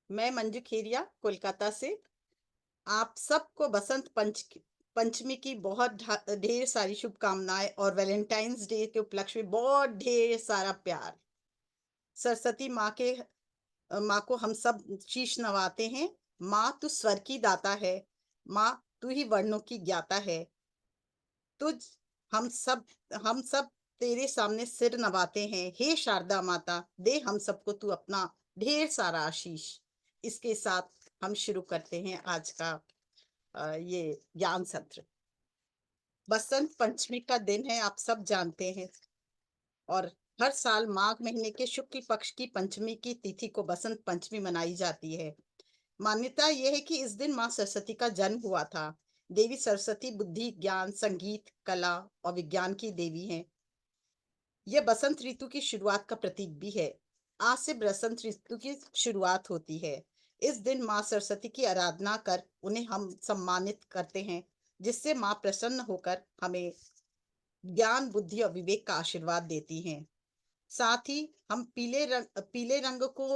मैं मंजू खेरिया कोलकाता से। आप सबको पंचमी की बहुत ढेर सारी शुभकामनाएं और वैलेंटाइंस डे के उपलक्ष्य में बहुत ढेर सारा प्यार। सरस्वती माँ को हम सब शीश नवाते हैं। माँ तू स्वर की दाता है। माँ तू ही वर्णों की ज्ञाता है। तुझ हम सब हम सब तेरे सामने सिर नवाते हैं। हे शारदा माता, दे हम सबको तू अपना ढेर सारा आशीष। इसके साथ हम शुरू करते हैं आज का ये ज्ञान सत्र। बसंत पंचमी का दिन है, आप सब जानते हैं। और हर साल माघ महीने के शुक्ल पक्ष की पंचमी की तिथि को बसंत पंचमी मनाई जाती है। मान्यता यह है कि इस दिन माँ सरस्वती का जन्म हुआ था। देवी सरस्वती बुद्धि, ज्ञान, संगीत, कला और विज्ञान की देवी हैं। यह बसंत ऋतु की शुरुआत का प्रतीक भी है। आज से बसंत ऋतु की शुरुआत होती है। इस दिन माँ सरस्वती की आराधना कर उन्हें हम सम्मानित करते हैं, जिससे माँ प्रसन्न होकर हमें ज्ञान, बुद्धि और विवेक का आशीर्वाद देती हैं। साथ ही हम पीले रंग को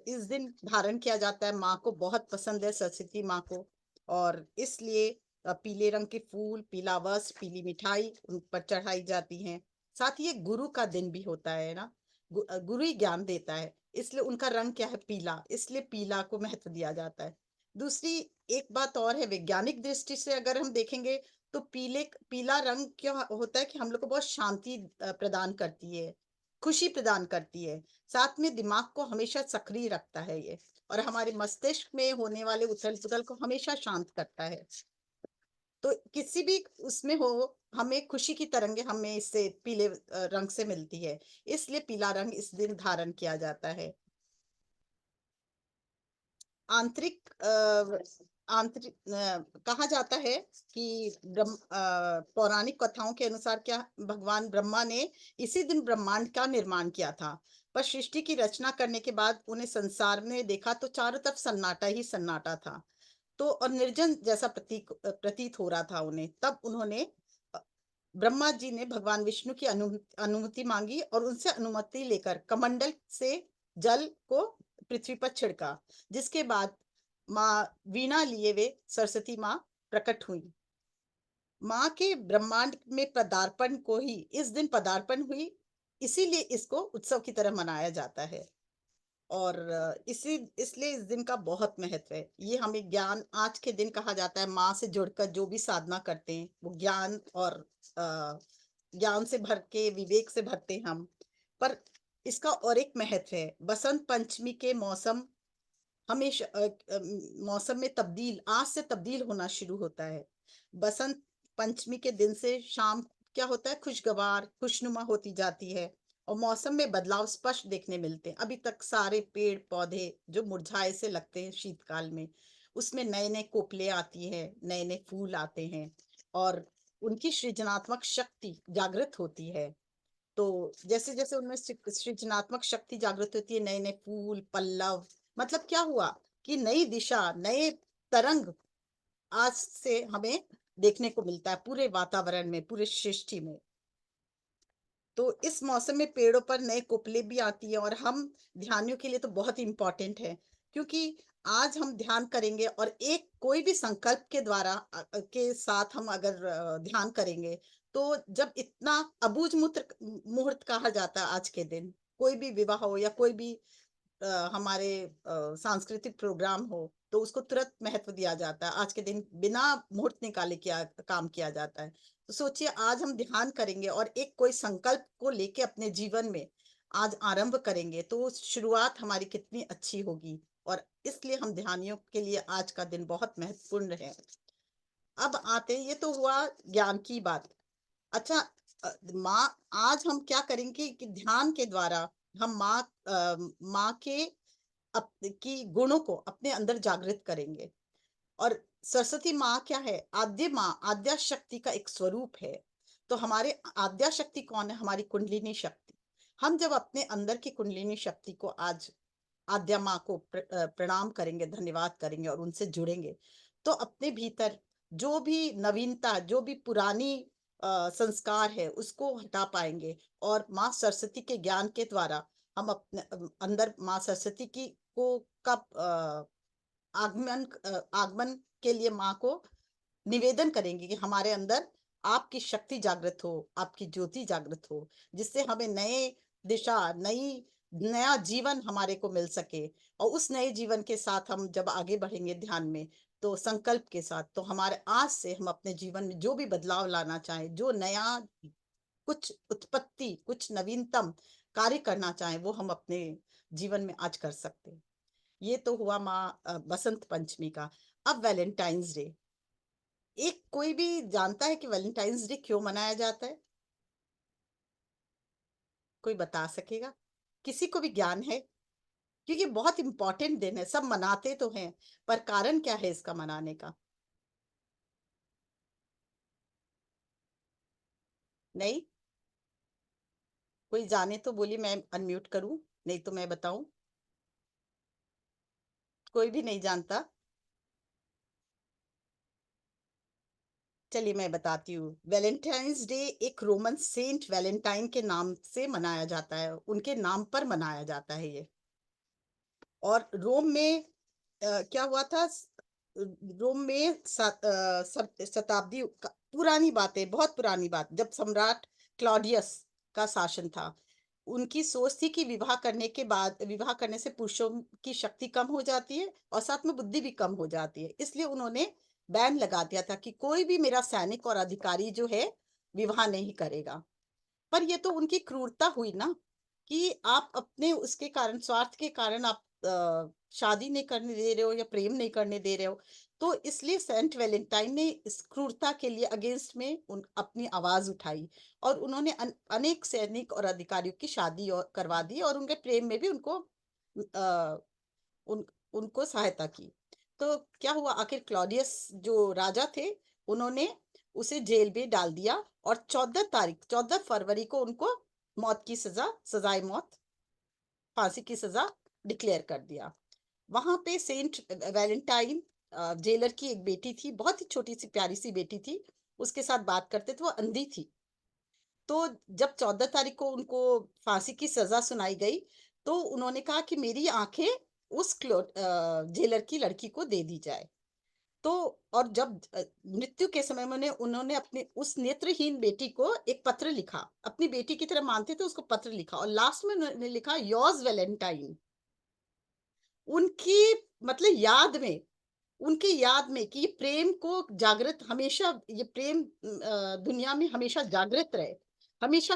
इस दिन धारण किया जाता है। माँ को बहुत पसंद है, सरस्वती माँ को। और इसलिए पीले रंग के फूल, पीला वस्त्र, पीली मिठाई उन पर चढ़ाई जाती हैं। साथ ही ये गुरु का दिन भी होता है ना। गुरु ही ज्ञान देता है, इसलिए उनका रंग क्या है, पीला, इसलिए पीला को महत्व दिया जाता है। दूसरी एक बात और है, वैज्ञानिक दृष्टि से अगर हम देखेंगे तो पीला रंग क्या होता है कि हम लोग को बहुत शांति प्रदान करती है, खुशी प्रदान करती है। साथ में दिमाग को हमेशा सक्रिय रखता है ये, और हमारे मस्तिष्क में होने वाले उथल पुथल को हमेशा शांत करता है। तो किसी भी उसमें हो, हमें खुशी की तरंगे हमें इससे पीले रंग से मिलती है। इसलिए पीला रंग इस दिन धारण किया जाता है। आंतरिक कहा जाता है कि पौराणिक कथाओं के अनुसार क्या भगवान ब्रह्मा ने इसी दिन ब्रह्मांड का निर्माण किया था। पर सृष्टि की रचना करने के बाद उन्हें संसार में देखा तो चारों तरफ सन्नाटा ही सन्नाटा था। तो और निर्जन जैसा प्रतीत हो रहा था उन्हें। तब उन्होंने अ, ब्रह्मा जी ने भगवान विष्णु की अनुमति मांगी और उनसे अनुमति लेकर कमंडल से जल को पृथ्वी पर छिड़का। जिसके बाद माँ वीणा लिए वे सरस्वती माँ प्रकट हुई। माँ के ब्रह्मांड में पदार्पण को ही इस दिन पदार्पण हुई, इसीलिए इसको उत्सव की तरह मनाया जाता है। और इसी इसलिए इस दिन का बहुत महत्व है। ये हमें ज्ञान, आज के दिन कहा जाता है माँ से जुड़कर जो भी साधना करते हैं वो ज्ञान और ज्ञान से भर के, विवेक से भरते हैं हम। पर इसका और एक महत्व है। बसंत पंचमी के मौसम हमेशा मौसम में तब्दील आज से तब्दील होना शुरू होता है। बसंत पंचमी के दिन से शाम क्या होता है, खुशगवार, खुशनुमा होती जाती है। और मौसम में बदलाव स्पष्ट देखने मिलते हैं। अभी तक सारे पेड़ पौधे जो मुरझाए से लगते हैं शीतकाल में, उसमें नए नए कोपले आती है, नए नए फूल आते हैं। और उनकी सृजनात्मक शक्ति जागृत होती है। तो जैसे जैसे उनमें सृजनात्मक शक्ति जागृत होती है, नए नए फूल, पल्लव, मतलब क्या हुआ कि नई दिशा, नए तरंग आज से हमें देखने को मिलता है पूरे वातावरण में, पूरे सृष्टि में। तो इस मौसम में पेड़ों पर नए कोपले भी आती है, और हम ध्यानियों के लिए तो बहुत इंपॉर्टेंट है। क्योंकि आज हम ध्यान करेंगे और एक कोई भी संकल्प के द्वारा के साथ हम अगर ध्यान करेंगे, तो जब इतना अबूझ मुहूर्त कहा जाता है आज के दिन, कोई भी विवाह हो या कोई भी हमारे सांस्कृतिक प्रोग्राम हो, तो उसको तुरंत महत्व दिया जाता है। आज के दिन बिना मुहूर्त निकाले किया काम किया जाता है। तो सोचिए, आज हम ध्यान करेंगे और एक कोई संकल्प को लेके अपने जीवन में आज आरंभ करेंगे, तो शुरुआत हमारी कितनी अच्छी होगी। और इसलिए हम ध्यानियों के लिए आज का दिन बहुत महत्वपूर्ण है। अब आते हैं, ये तो हुआ ज्ञान की बात। अच्छा, माँ, आज हम क्या करेंगे कि ध्यान के द्वारा हम माँ के की गुणों को अपने अंदर जागृत करेंगे। और सरस्वती माँ क्या है, आद्य माँ, आद्या शक्ति का एक स्वरूप है। तो हमारे आद्या शक्ति कौन है, हमारी कुंडलिनी शक्ति। हम जब अपने अंदर की कुंडलिनी शक्ति को आज आद्या माँ को प्रणाम करेंगे, धन्यवाद करेंगे और उनसे जुड़ेंगे, तो अपने भीतर जो भी नवीनता, जो भी पुरानी संस्कार है, उसको हटा पाएंगे। और माँ सरस्वती के ज्ञान के द्वारा हम अपने अंदर माँ सरस्वती की को का आगमन के लिए माँ को निवेदन करेंगे कि हमारे अंदर आपकी शक्ति जागृत हो, आपकी ज्योति जागृत हो, जिससे हमें नए दिशा, नया जीवन हमारे को मिल सके। और उस नए जीवन के साथ हम जब आगे बढ़ेंगे ध्यान में, तो संकल्प के साथ, तो हमारे आज से हम अपने जीवन में जो भी बदलाव लाना चाहें, जो नया कुछ उत्पत्ति, कुछ नवीनतम कार्य करना चाहें, वो हम अपने जीवन में आज कर सकते हैं। ये तो हुआ माँ बसंत पंचमी का। अब वैलेंटाइंस डे, एक कोई भी जानता है कि वैलेंटाइंस डे क्यों मनाया जाता है? कोई बता सकेगा? किसी को भी ज्ञान है? क्योंकि बहुत इंपॉर्टेंट दिन है, सब मनाते तो हैं, पर कारण क्या है इसका मनाने का? नहीं, कोई जाने तो बोलिए, मैं अनम्यूट करूं, नहीं तो मैं बताऊं। कोई भी नहीं जानता? चलिए मैं बताती हूँ। वैलेंटाइंस डे एक रोमन सेंट वैलेंटाइन के नाम से मनाया जाता है, उनके नाम पर मनाया जाता है ये। और रोम में क्या हुआ था, रोम में शताब्दी पुरानी बात है, बहुत पुरानी बात, जब सम्राट क्लॉडियस का शासन था, उनकी सोच थी कि विवाह करने से पुरुषों की शक्ति कम हो जाती है और साथ में बुद्धि भी कम हो जाती है, इसलिए उन्होंने बैन लगा दिया था कि कोई भी मेरा सैनिक और अधिकारी जो है विवाह नहीं करेगा। पर ये तो उनकी क्रूरता हुई ना, कि आप अपने उसके कारण, स्वार्थ के कारण आप शादी नहीं करने दे रहे हो या प्रेम नहीं करने दे रहे हो। तो इसलिए सेंट वैलेंटाइन ने इस क्रूरता के लिए अगेंस्ट में अपनी आवाज उठाई, और उन्होंने अनेक सैनिक और अधिकारियों की शादी और करवा दी, और उनके प्रेम में भी आ, उनको सहायता की। तो क्या हुआ, आखिर क्लॉडियस जो राजा थे, उन्होंने उसे जेल में डाल दिया, और 14 फरवरी को उनको मौत की सजाए मौत, फांसी की सजा डिक्लेयर कर दिया। वहां पे सेंट वैलेंटाइन जेलर की एक बेटी थी, बहुत ही छोटी सी प्यारी सी बेटी थी, उसके साथ बात करते थे, वो अंधी थी। तो जब 14 तारीख को उनको फांसी की सजा सुनाई गई, तो उन्होंने कहा कि मेरी आंखें उस जेलर की लड़की को दे दी जाए। तो और जब मृत्यु के समय में उन्होंने अपने उस नेत्रहीन बेटी को एक पत्र लिखा, अपनी बेटी की तरह मानते थे उसको, पत्र लिखा, और लास्ट में उन्होंने लिखा योर्स वैलेंटाइन, उनकी मतलब याद में, उनकी याद में, कि ये प्रेम को जागृत हमेशा, ये प्रेम दुनिया में हमेशा जागृत रहे, हमेशा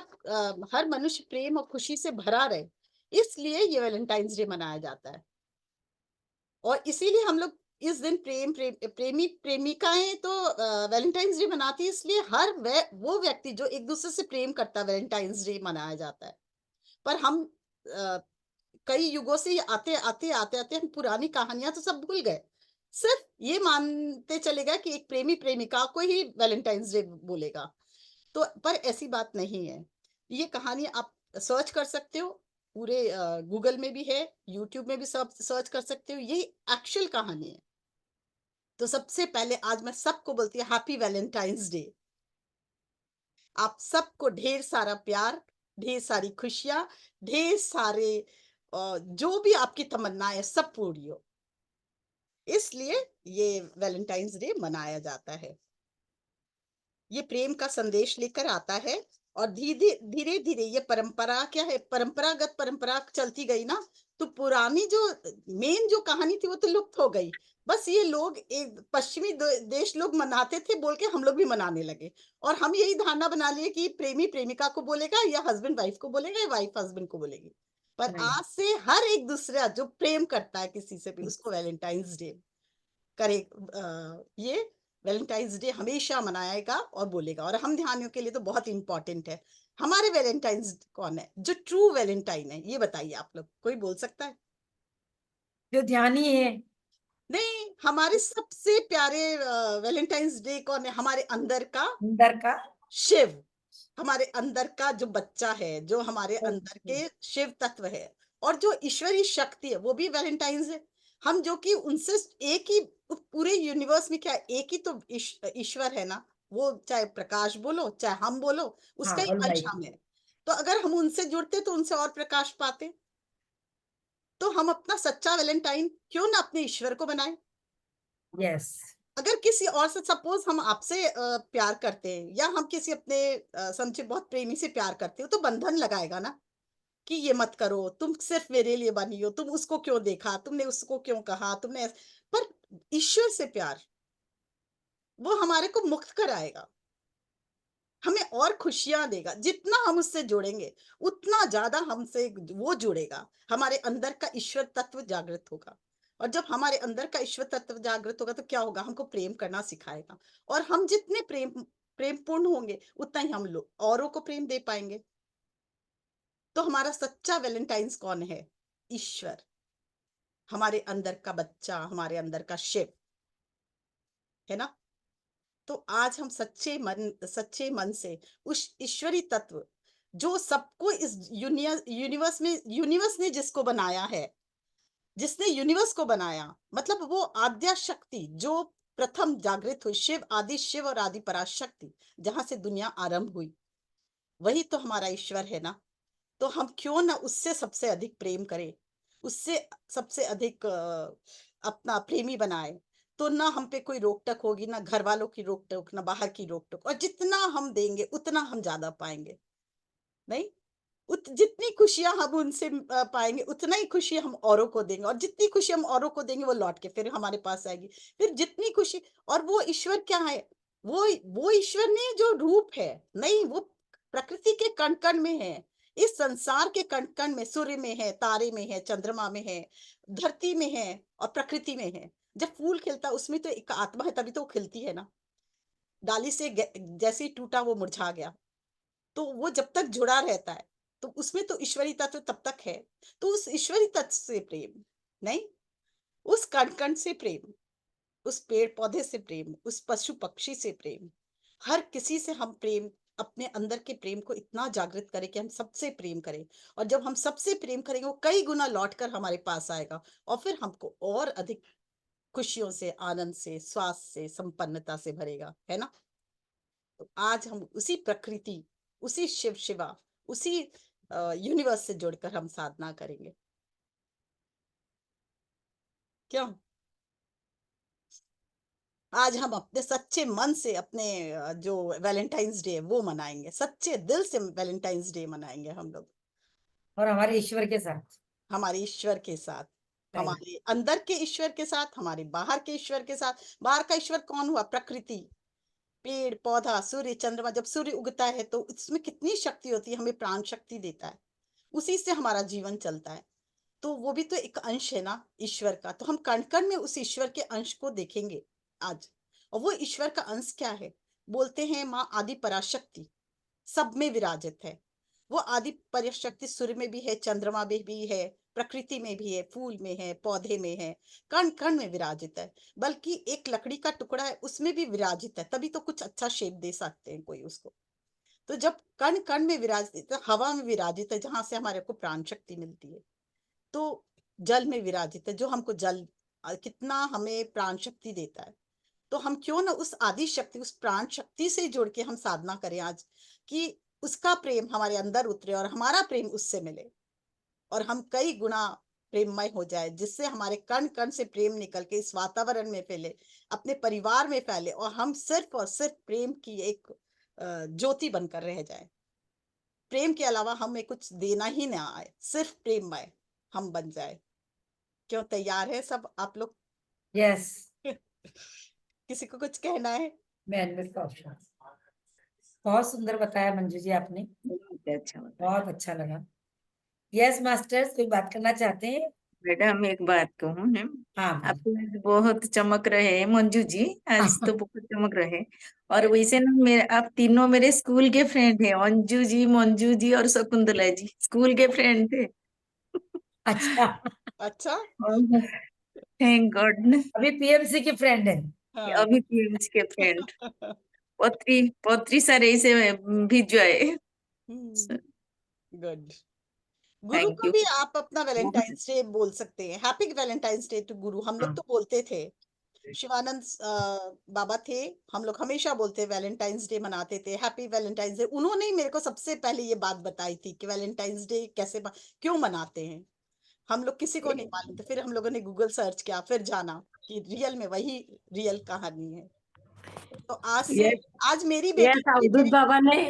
हर मनुष्य प्रेम और खुशी से भरा रहे, इसलिए ये वैलेंटाइंस डे मनाया जाता है। और इसीलिए हम लोग इस दिन प्रेमी प्रेमिकाएं तो वैलेंटाइंस डे मनाती है, इसलिए वो व्यक्ति जो एक दूसरे से प्रेम करता है, वैलेंटाइंस डे मनाया जाता है। पर हम अ, कई युगों से आते आते हम पुरानी कहानियां तो सब भूल गए, सिर्फ ये मानते चले गए कि एक प्रेमी प्रेमिका को ही वैलेंटाइंस डे बोलेगा। तो पर ऐसी बात नहीं है, ये कहानी आप सर्च कर सकते हो, पूरे गूगल में भी है, यूट्यूब में भी सब सर्च कर सकते हो, ये एक्चुअल कहानी है। तो सबसे पहले आज मैं सबको बोलती हूँ हैप्पी वैलेंटाइंस डे। आप सबको ढेर सारा प्यार, ढेर सारी खुशियां, ढेर सारे जो भी आपकी तमन्नाएं है, सब पूरी हो, इसलिए ये वैलेंटाइंस डे मनाया जाता है। ये प्रेम का संदेश लेकर आता है, और धीरे धीरे धीरे ये परंपरा क्या है, परंपरागत परंपरा चलती गई ना, तो पुरानी जो मेन जो कहानी थी वो तो लुप्त हो गई। बस ये लोग एक पश्चिमी देश लोग मनाते थे बोल के हम लोग भी मनाने लगे, और हम यही धारणा बना लिए कि प्रेमी प्रेमिका को बोलेगा, या हस्बैंड वाइफ को बोलेगा, या वाइफ हस्बैंड को बोलेगी। पर राइट। आज से हर एक दूसरा जो प्रेम करता है किसी से भी, उसको वैलेंटाइंस डे करे, ये वैलेंटाइंस डे हमेशा मनाएगा और बोलेगा। और हम ध्यानियों के लिए तो बहुत इंपॉर्टेंट है। हमारे वैलेंटाइंस कौन है, जो ट्रू वैलेंटाइन है, ये बताइए आप लोग, कोई बोल सकता है? जो ध्यानी है। नहीं, हमारे सबसे प्यारे वैलेंटाइंस डे कौन है, हमारे अंदर का अंदर का। शिव, हमारे अंदर का जो बच्चा है, जो हमारे अंदर ओके। के शिव तत्व है, और जो ईश्वरीय शक्ति है, वो भी वैलेंटाइंस है। हम जो कि उनसे एक ही, पूरे यूनिवर्स में क्या है, एक ही तो ईश्वर है ना, वो चाहे प्रकाश बोलो चाहे हम बोलो, हाँ, उसका ही ऑल अंश राइट। हम है। तो अगर हम उनसे जुड़ते तो उनसे और प्रकाश पाते। तो हम अपना सच्चा वैलेंटाइन क्यों ना अपने ईश्वर को बनाएं। यस। अगर किसी और से सपोज हम आपसे प्यार करते हैं, या हम किसी अपने समझे बहुत प्रेमी से प्यार करते हो, तो बंधन लगाएगा ना कि ये मत करो, तुम सिर्फ मेरे लिए बनी हो, तुम उसको क्यों देखा, तुमने उसको क्यों कहा, पर ईश्वर से प्यार, वो हमारे को मुक्त कराएगा, हमें और खुशियां देगा। जितना हम उससे जुड़ेंगे, उतना ज्यादा हमसे वो जुड़ेगा, हमारे अंदर का ईश्वर तत्व जागृत होगा। और जब हमारे अंदर का ईश्वर तत्व जागृत होगा, तो क्या होगा, हमको प्रेम करना सिखाएगा। और हम जितने प्रेम पूर्ण होंगे, उतना ही हम लोग औरों को प्रेम दे पाएंगे। तो हमारा सच्चा वैलेंटाइंस कौन है? ईश्वर, हमारे अंदर का बच्चा, हमारे अंदर का शिव, है ना। तो आज हम सच्चे मन से उस ईश्वरी तत्व, जो सबको इस यूनिवर्स ने जिसको बनाया है, जिसने यूनिवर्स को बनाया, मतलब वो आद्या शक्ति जो प्रथम जागृत हुई, शिव, आदि शिव और आदि पराशक्ति, जहां से दुनिया आरंभ हुई, वही तो हमारा ईश्वर है ना। तो हम क्यों ना उससे सबसे अधिक प्रेम करें, उससे सबसे अधिक अपना प्रेमी बनाए। तो ना हम पे कोई रोक टोक होगी, ना घर वालों की रोक टोक, ना बाहर की रोक टोक। और जितना हम देंगे, उतना हम ज्यादा पाएंगे। नहीं, जितनी खुशियां हम उनसे पाएंगे, उतना ही खुशी हम औरों को देंगे। और जितनी खुशी हम औरों को देंगे, वो लौट के फिर हमारे पास आएगी। फिर जितनी खुशी, और वो ईश्वर क्या है, वो ईश्वर नहीं जो रूप है, नहीं, वो प्रकृति के कण कण में है। इस संसार के कण कण में, सूर्य में है, तारे में है, चंद्रमा में है, धरती में है, और प्रकृति में है। जब फूल खिलता है, उसमें तो एक आत्मा है, तभी तो वो खिलती है ना। डाली से जैसे ही टूटा, वो मुरझा गया। तो वो जब तक जुड़ा रहता है, तो उसमें तो ईश्वरी तत्व तब तक है। तो उस ईश्वरी तत्व से प्रेम, नहीं, उस कण कण से प्रेम, उस पेड़ पौधे से प्रेम, उस पशु पक्षी से प्रेम, हर किसी से हम प्रेम, अपने अंदर के प्रेम को इतना जागृत करें कि हम सबसे प्रेम करें। और जब हम सबसे प्रेम करेंगे, वो कई गुना लौट कर हमारे पास आएगा, और फिर हमको और अधिक खुशियों से, आनंद से, स्वास्थ्य से, संपन्नता से भरेगा, है ना। तो आज हम उसी प्रकृति, उसी शिव शिवा, उसी यूनिवर्स से जुड़कर हम साधना करेंगे। क्यों? आज हम अपने सच्चे मन से अपने जो वैलेंटाइंस डे है वो मनाएंगे, सच्चे दिल से वैलेंटाइंस डे मनाएंगे हम लोग, और हमारे ईश्वर के साथ। हमारे ईश्वर के साथ, राइट। हमारे अंदर के ईश्वर के साथ, हमारे बाहर के ईश्वर के साथ। बाहर का ईश्वर कौन हुआ? प्रकृति, पेड़ पौधा, सूर्य चंद्रमा। जब सूर्य उगता है, तो उसमें कितनी शक्ति होती है, हमें प्राण शक्ति देता है, उसी से हमारा जीवन चलता है। तो वो भी तो एक अंश है ना ईश्वर का। तो हम कण कण में उस ईश्वर के अंश को देखेंगे आज। और वो ईश्वर का अंश क्या है? बोलते हैं माँ आदि पराशक्ति सब में विराजित है। वो आदि पराशक्ति सूर्य में भी है, चंद्रमा में भी है, प्रकृति में भी है, फूल में है, पौधे में है, कण कण में विराजित है। बल्कि एक लकड़ी का टुकड़ा है, उसमें भी विराजित है, तभी तो कुछ अच्छा शेप दे सकते हैं कोई उसको। तो जब कण कण में विराजित है, हवा में विराजित है, जहां से हमारे को प्राण शक्ति मिलती है। तो जल में विराजित है, जो हमको जल कितना हमें प्राण शक्ति देता है। तो हम क्यों ना उस आदि शक्ति, उस प्राण शक्ति से जुड़ के हम साधना करें आज, कि उसका प्रेम हमारे अंदर उतरे और हमारा प्रेम उससे मिले, और हम कई गुना प्रेममय हो जाए, जिससे हमारे कण कण से प्रेम निकल के इस वातावरण में फैले, अपने परिवार में फैले, और हम सिर्फ और सिर्फ प्रेम की एक ज्योति बनकर रह जाए। प्रेम के अलावा हमें कुछ देना ही ना आए, सिर्फ प्रेममय हम बन जाए। क्यों, तैयार है सब आप लोग? यस। किसी को कुछ कहना है? मैं का ऑप्शन। बहुत सुंदर बताया मंजू जी आपने, बहुत अच्छा बताया। बहुत अच्छा लगा। यस मास्टर्स, कोई बात करना चाहते हैं? मैडम एक बात कहूँ है, हाँ आप बोलिए। तो आज बहुत चमक रहे हैं मंजू जी, आज तो बहुत चमक रहे। और वैसे ना मेरे, आप तीनों मेरे स्कूल के फ्रेंड हैं, अंजू जी, मंजू जी और शकुंतला जी, स्कूल के फ्रेंड थे। अच्छा। अच्छा। थैंक गॉड ना, अभी पीएमसी की फ्रेंड है। हाँ। अभी पीएमसी के फ्रेंड। पत्री पत्री सारे से भिजवाए। गुड। गुरु थैंक को यू। भी आप अपना वैलेंटाइंस डे बोल सकते हैं, हैप्पी वैलेंटाइंस डे टू गुरु। हम लोग हाँ। तो बोलते थे, शिवानंद बाबा थे, हम लोग हमेशा बोलते वैलेंटाइंस डे मनाते थे, हैप्पी वैलेंटाइंस डे। उन्होंने ही मेरे को सबसे पहले ये बात बताई थी कि वैलेंटाइंस डे कैसे क्यों मनाते हैं। हम लोग किसी को नहीं मालूम था। फिर हम लोगों ने गूगल सर्च किया, फिर जाना कि रियल में वही रियल कहानी है। तो आज से यस आज मेरी बेटी यस ने अवधूत बाबा ने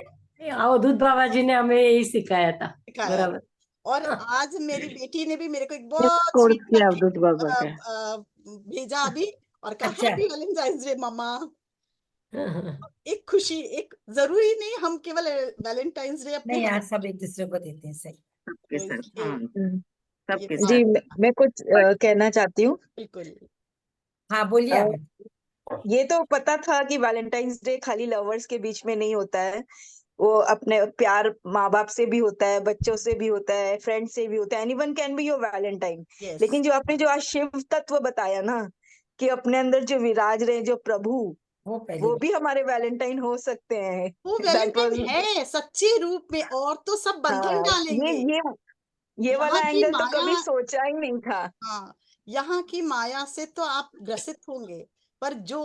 अवधूत बाबा जी ने हमें यही सिखाया था। सिखाया। बराबर। और आज मेरी बेटी ने भी मेरे को एक ये बहुत कोर्स स्वीट सा किया गिफ्ट अवधूत बाबा का। भेजा अभी, और कहा अच्छा। हैप्पी वैलेंटाइंस डे मम्मा। एक खुशी, एक जरूरी नहीं हम केवल वैलेंटाइंस डे अपने नहीं यार, हस्बैंड सब एक दूसरे को देते हैं, सही। सबके को, साथ, ये हाँ, ये सबके बात साथ। जी मैं कुछ कहना चाहती हूँ। बिल्कुल। हाँ बोलिए अ, आप। ये तो पता था कि वैलेंटाइंस डे खाली लवर्स के बीच में नहीं होता है। वो अपने प्यार माँ बाप से भी होता है, बच्चों से भी होता है, फ्रेंड से भी होता है। Anyone can be your Valentine. Yes, लेकिन जो आपने जो आज शिव तत्व बताया ना, कि अपने अंदर जो विराज रहे जो प्रभु, वो पहली वो बात। भी हमारे वैलेंटाइन हो सकते हैं। वो दैट वैलेंटाइन वाज है सच्चे रूप में, और तो सब बंधन हाँ, डालेंगे। ये यहाँ वाला की एंगल तो माया, कभी सोचा ही नहीं था। हाँ, यहाँ की माया से तो आप ग्रसित होंगे, पर जो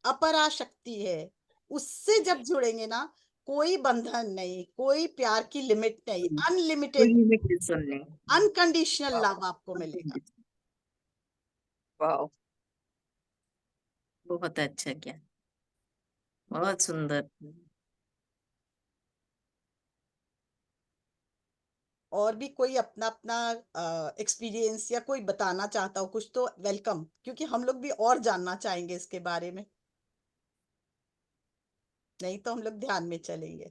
अपरा शक्ति है उससे जब जुड़ेंगे ना, कोई बंधन नहीं, कोई प्यार की लिमिट नहीं, अनलिमिटेड, लिमिटेशन नहीं। अनकंडीशनल लव आपको मिलेगा। वाह। बहुत अच्छा किया, बहुत सुंदर। और भी कोई अपना अपना एक्सपीरियंस या कोई बताना चाहता हो कुछ, तो वेलकम, क्योंकि हम लोग भी और जानना चाहेंगे इसके बारे में, नहीं तो हम लोग ध्यान में चलेंगे।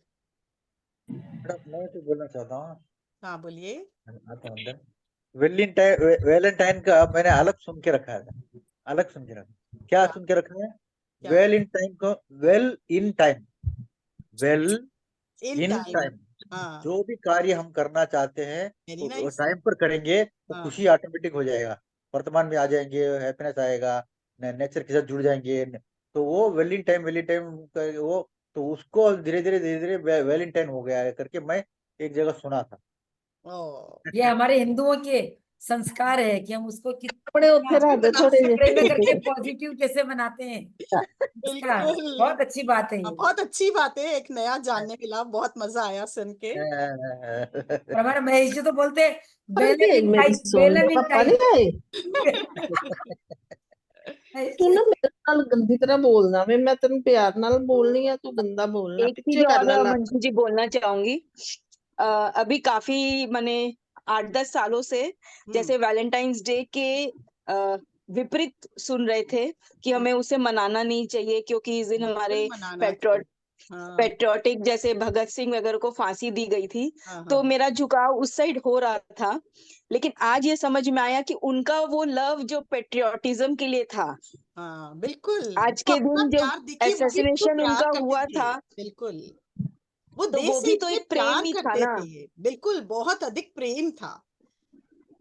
मैडम मैं तो बोलना चाहता हूँ, हाँ बोलिए। आता हूँ अंदर। वैलेंटाइन का मैंने अलग सुन के रखा है, अलग सुन के रखा। क्या क्या सुन के रखा है? क्या वेल इन टाइम को, well in time, well in in time. Time. हाँ, जो भी कार्य हम करना चाहते हैं वेरी वो नाइस। टाइम पर करेंगे तो हाँ, खुशी ऑटोमेटिक हो जाएगा, वर्तमान में आ जाएंगे, हैप्पीनेस आएगा, नेचर के साथ जुड़ जाएंगे। तो वो वेल इन टाइम वो, तो उसको धीरे धीरे वेलेंटाइन हो गया है करके मैं एक जगह सुना था। ओ, ये हमारे हिंदुओं के संस्कार है कि हम उसको बड़े कितना उत्थे रहते थोड़े प्रेम में करके जे पॉजिटिव कैसे मनाते हैं। इसका बिल्कुल। बहुत अच्छी बात है हाँ, ये। बहुत अच्छी बात है, एक नया जानने मिला, बहुत मजा आया सुन के। और हमारे महेश जी तो बोलते के मेरी सुन ले पापा टाइम। नहीं आए तू ना मेरे नाल गंदी तरह बोलना वे मैं तेन प्यार नाल बोलनी है तू गंदा बोलना एक पीछे चीज करना और लग मंजू जी बोलना चाहूंगी। अभी काफी माने 8-10 सालों से जैसे वैलेंटाइंस डे के विपरीत सुन रहे थे कि हमें उसे मनाना नहीं चाहिए क्योंकि इस दिन बिल्कुल हमारे मनाना चाहिए। पेट्रोल हाँ, पेट्रियोटिक जैसे भगत सिंह वगैरह को फांसी दी गई थी। हाँ, तो हाँ, मेरा झुकाव उस साइड हो रहा था। लेकिन आज ये समझ में आया कि उनका वो लव जो पेट्रियोटिज्म के लिए था, हाँ, बिल्कुल। आज वो के अपना दिन जो प्यार देखिए, वो भी तो एसेसिनेशन प्यार उनका करते हुआ थे। था, बिल्कुल, वो तो देश वो से भी तो इतने एक प्रेम प्यार ही था करते ना। थे। बिल्कुल, बहुत अधिक प्रेम था,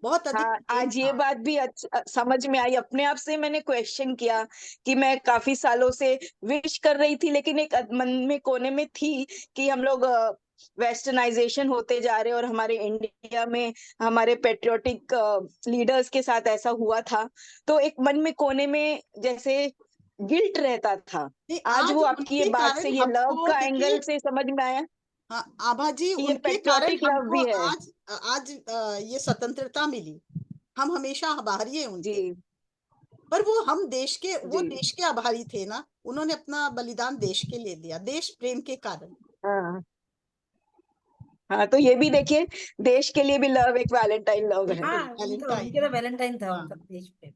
बहुत अधिक हाँ, प्रेम आज ये था। बात भी समझ में आई। अपने आप से मैंने क्वेश्चन किया कि मैं काफी सालों से विश कर रही थी, लेकिन एक मन में कोने में थी कि हम लोग वेस्टर्नाइजेशन होते जा रहे हैं और हमारे इंडिया में हमारे पेट्रियोटिक लीडर्स के साथ ऐसा हुआ था। तो एक मन में कोने में जैसे गिल्ट रहता था। नहीं, आज आज वो आपकी ये उनके बात से, कारण ये लव हमको का देखिए। एंगल से समझ में आया हाँ, आभा जी, कि ये उनके कारण पेट्रियोटिक लव हमको भी है। आज आज ये स्वतंत्रता मिली। हम हमेशा आभारी हैं उनके। जी पर वो हम देश के, वो जी। देश के आभारी थे ना, उन्होंने अपना बलिदान देश के लिए दिया, देश प्रेम के कारण। हाँ हाँ, तो ये भी देखिए, देश के लिए भी लव एक वैलेंटाइन लव है। बिल्कुल, हाँ, वैलेंटाइन। उनके तो वैलेंटाइन था हाँ, उनका देश पे।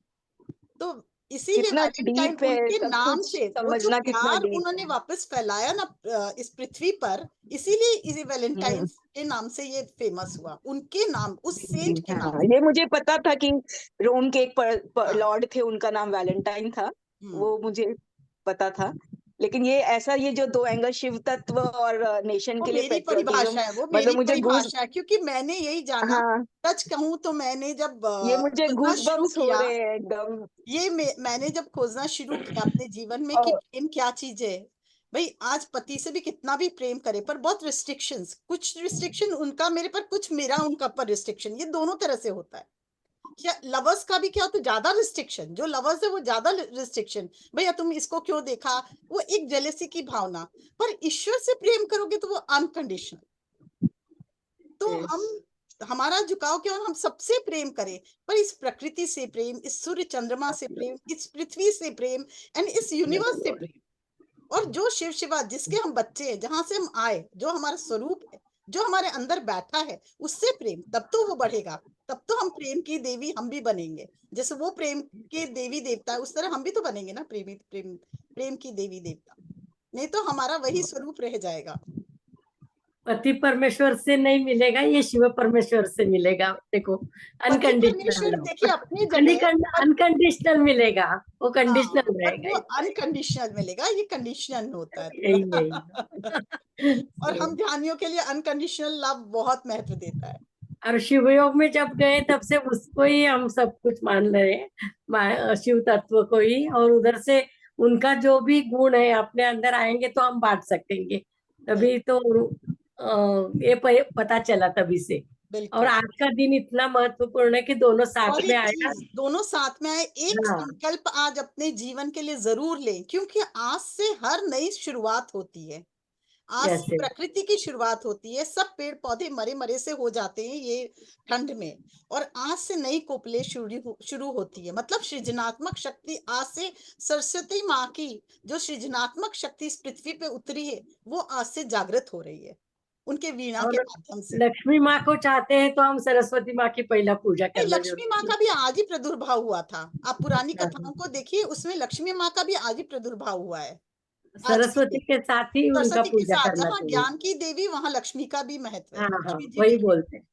तो इसीलिए कितना वैलेंटाइन डीप है, उनके सब नाम कुछ से, वो जो समझना कितना प्यार डीप उन्होंने है। वापस फैलाया ना इस पृथ्वी पर, इसीलिए इसे हम्म। वैलेंटाइन के नाम से ये फेमस हुआ, उनके नाम, उस सेंट के नाम हाँ, से। ये मुझे पता था कि रोम के एक हाँ, लॉर्ड थे, उनका नाम वैलेंटाइन था, हम्म। वो मुझे पता था। लेकिन ये ऐसा, ये जो दो एंगल, शिव तत्व और नेशन वो के लिए मेरी पेट्रियोटिज्म, परिभाषा है, वो मेरी मतलब मुझे घूस परिभाषा है, क्योंकि मैंने यही जाना। हाँ, सच कहूं तो मैंने जब ये मुझे खोजना घूस शुरू बम्स हो किया, रहे हैं एकदम। ये मैंने जब खोजना शुरू किया अपने जीवन में कि और प्रेम क्या चीज है। भाई, आज पति से भी कितना भी प्रेम करे, पर बहुत रिस्ट्रिक्शंस, कुछ रिस्ट्रिक्शन उनका मेरे पर, कुछ मेरा उनका पर रिस्ट्रिक्शन, ये दोनों तरह से होता है। क्या लवर्स का भी क्या, तो ज्यादा रिस्ट्रिक्शन, जो लवर्स है वो ज्यादा रिस्ट्रिक्शन, भैया तुम इसको क्यों देखा, वो एक जेलेसी की भावना। पर ईश्वर से प्रेम करोगे तो वो अनकंडीशनल। तो हम हमारा झुकाव केवल हम सबसे प्रेम करें, पर इस प्रकृति से प्रेम, इस सूर्य चंद्रमा से प्रेम, इस पृथ्वी से प्रेम एंड इस यूनिवर्स से प्रेम, और जो शिव शिवा जिसके हम बच्चे हैं, जहां से हम आए, जो हमारा स्वरूप है, जो हमारे अंदर बैठा है, उससे प्रेम, तब तो वो बढ़ेगा, तब तो हम प्रेम की देवी हम भी बनेंगे। जैसे वो प्रेम के देवी देवता है, उस तरह हम भी तो बनेंगे ना प्रेम की देवी देवता, नहीं तो हमारा वही स्वरूप रह जाएगा। पति परमेश्वर से नहीं मिलेगा, ये शिव परमेश्वर से मिलेगा। देखो पति परमेश्वर देखिए अपनी जगह, अनकंडीशनल मिलेगा, वो हाँ, कंडीशनल पर रहेगा वो इसमें। अनकंडीशनल मिलेगा, ये कंडीशनल होता है यही थोड़ा। और हम ध्यानियों के लिए अनकंडीशनल लव बहुत महत्व देता है। और शिव योग में जब गए तब से उसको ही हम सब कुछ मान रहे हैं, शिव तत्व को ही, और उधर से उनका जो भी गुण है अपने अंदर आएंगे तो हम बांट सकेंगे। तभी तो ये पता चला तभी से। और बिल्कुल। आज का दिन इतना महत्वपूर्ण है कि दोनों साथ और में एक आएगा। चीज, दोनों साथ में आए, एक हाँ। संकल्प आज अपने जीवन के लिए जरूर लें, क्योंकि आज से हर नई शुरुआत होती है, आज से जैसे प्रकृति की शुरुआत होती है। सब पेड़ पौधे मरे मरे से हो जाते हैं ये ठंड में, और आज से नई कोपले शुरू होती है। मतलब सृजनात्मक शक्ति आज से, सरस्वती माँ की जो सृजनात्मक शक्ति इस पृथ्वी पे उतरी है, वो आज से जागृत हो रही है, उनके वीणा और के माध्यम से। लक्ष्मी माँ को चाहते हैं तो हम सरस्वती माँ की पहला पूजा नहीं, करना लक्ष्मी माँ जरूरी का भी आज ही प्रादुर्भाव हुआ था। आप पुरानी है। कथाओं को देखिए, उसमें लक्ष्मी माँ का भी आज ही प्रादुर्भाव हुआ है। आज ही सरस्वती के साथ ही उनका सरस्वती के पूजा साथ, करना जहाँ चाहिए। ज्ञान की देवी, वहां लक्ष्मी का भी महत्व है, हाँ हाँ, लक्ष्मी जी वही भी। बोलते हैं।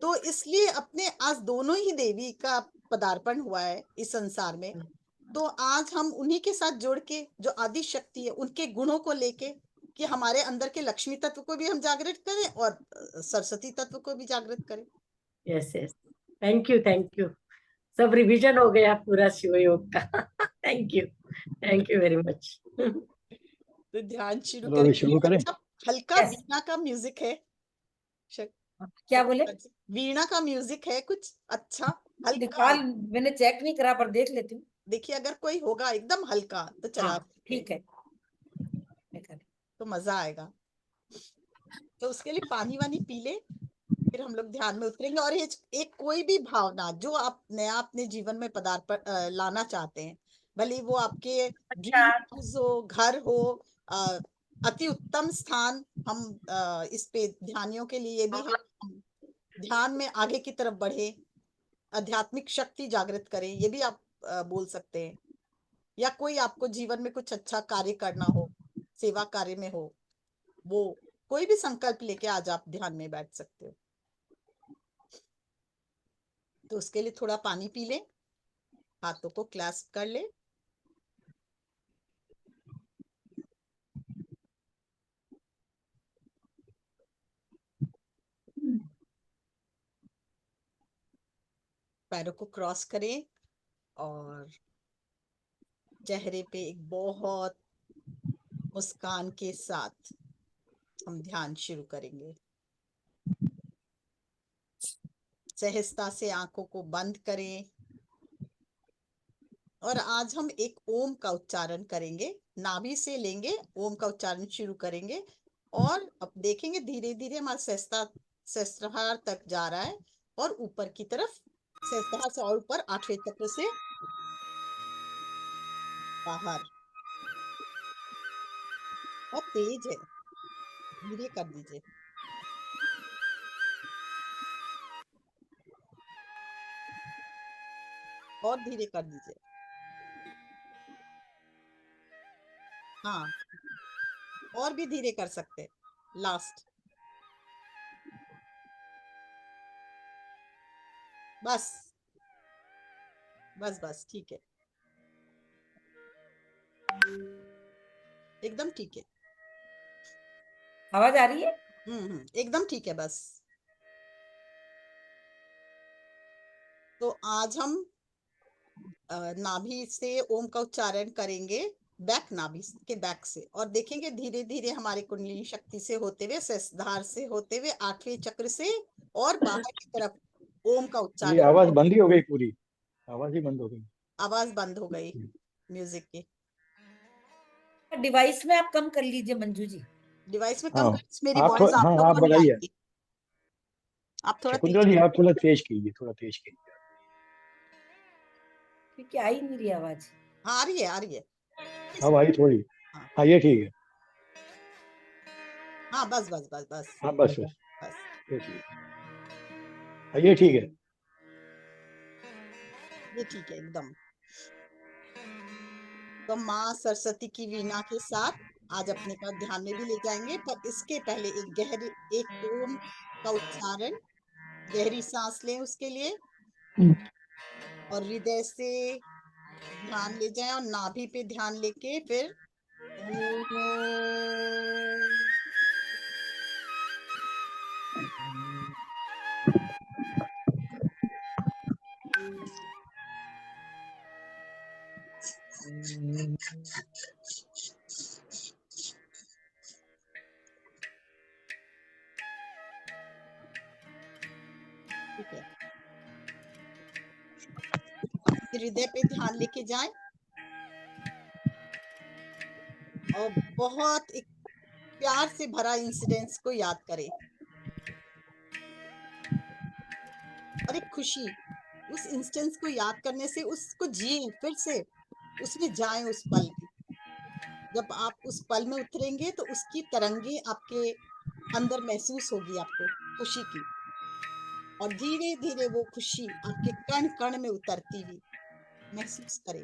तो इसलिए अपने आज दोनों ही देवी का पदार्पण हुआ है इस संसार में। तो आज हम उन्हीं के साथ जोड़ के, जो आदि शक्ति है, उनके गुणों को लेके, कि हमारे अंदर के लक्ष्मी तत्व को भी हम जागृत करें और सरस्वती तत्व को भी जागृत करें। Yes yes, thank you. सब रिवीजन हो गया पूरा शिव योग का। Thank you very much. तो ध्यान शुरू चलो अभी करें। शुरू करें। अच्छा, हल्का Yes. वीणा का म्यूजिक है। क्या बोले? वीणा का म्यूजिक है कुछ अच्छा हल्का। दिखा, मैंने चेक नहीं करा पर देख लेती हूँ। देखिए अगर कोई होगा एकदम हल्का तो चला हाँ, सकते हैं, ठीक है। मैं कर- तो मजा आएगा। तो उसके लिए पानी वानी पी ले, फिर हम लोग ध्यान में उतरेंगे। और एक कोई भी भावना जो आप नया अपने जीवन में लाना चाहते हैं, भले वो आपके ड्रीम हाउस हो, घर हो, अति उत्तम स्थान, हम इस पे ध्यानियों के लिए भी है, हम ध्यान में आगे की तरफ बढ़े, आध्यात्मिक शक्ति जागृत करें, ये भी आप बोल सकते हैं। या कोई आपको जीवन में कुछ अच्छा कार्य करना हो, सेवा कार्य में हो, वो कोई भी संकल्प लेके आज आप ध्यान में बैठ सकते हो। तो उसके लिए थोड़ा पानी पी ले, हाथों को क्लैस्प कर ले। पैरों को क्रॉस करें और चेहरे पे एक बहुत मुस्कान के साथ हम ध्यान शुरू करेंगे। सहजता से आंखों को बंद करें और आज हम एक ओम का उच्चारण करेंगे। नाभि से लेंगे, ओम का उच्चारण शुरू करेंगे और अब देखेंगे धीरे धीरे हमारा सहस्त्रहार तक जा रहा है और ऊपर की तरफ, सहस्त्रहार से और ऊपर 8वें चक्र से बाहर। बहुत तेज है, धीरे कर दीजिए। और धीरे कर दीजिए। हाँ, और भी धीरे कर सकते हैं। लास्ट, बस बस बस, ठीक है, एकदम ठीक है। आवाज आ रही है? एकदम ठीक है, बस। तो आज हम नाभि से ओम का उच्चारण करेंगे, बैक नाभि के बैक से, और देखेंगे धीरे धीरे हमारे कुंडलिनी शक्ति से होते हुए, सहस्त्रधार से होते हुए 8वें चक्र से और बाहर की तरफ ओम का ये उच्चारण। आवाज बंद ही हो गई, पूरी आवाज ही बंद हो गई। आवाज बंद हो गई म्यूजिक की। डिवाइस में आप कम कर लीजिए मंजू जी। डिवाइस में हाँ, कम कर, मेरी आप वॉइस आप हाँ लोग आप को नहीं बताइए। आएगी। आप थोड़ा शकुंतला तेज जी आप थोड़ा तेज कीजिए, थोड़ा तेज कीजिए। क्योंकि आ ही नहीं रही आवाज। हाँ, आ रही है, आ रही है। अब आई थोड़ी। हाँ हाँ ये ठीक है। हाँ, बस बस बस बस हाँ बस बस बस। ये ठीक है। हाँ ये ठीक है। ये ठीक है एकदम। तो माँ सरस्वती की वीणा के साथ आज अपने का ध्यान में भी ले जाएंगे, पर इसके पहले एक ओम का उच्चारण, गहरी सांस लें उसके लिए, और हृदय से ध्यान ले जाएं और नाभि पे ध्यान लेके फिर ठीक है, हृदय पे ध्यान लेके जाएं और बहुत एक प्यार से भरा इंसिडेंट्स को याद करें और एक खुशी, उस इंस्टेंस को याद करने से उसको जिए, फिर से उसमें जाएं उस पल में। जब आप उस पल में उतरेंगे तो उसकी तरंगे आपके अंदर महसूस होगी आपको, खुशी की, और धीरे धीरे वो खुशी आपके कण कण में उतरती हुई महसूस करें।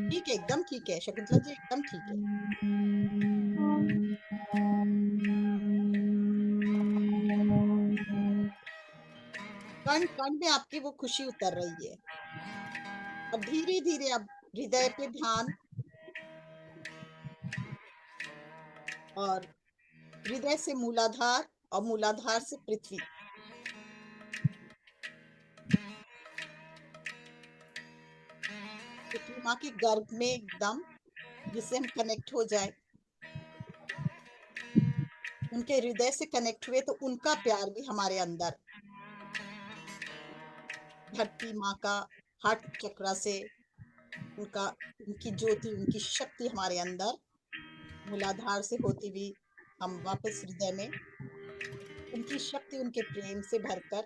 ठीक है, एकदम ठीक है शकुंतला जी, एकदम ठीक है। कण कण में आपकी वो खुशी उतर रही है, और धीरे धीरे अब हृदय पे ध्यान, और हृदय से मूलाधार और मूलाधार से पृथ्वी। पृथ्वी माँ के गर्भ में एकदम, जिससे हम कनेक्ट हो जाए, उनके हृदय से कनेक्ट हुए तो उनका प्यार भी हमारे अंदर, धरती माँ का हार्ट चक्रा से उनका, उनकी ज्योति, उनकी शक्ति हमारे अंदर मूलाधार से होती हुई हम वापस हृदय में उनकी शक्ति, उनके प्रेम से भरकर,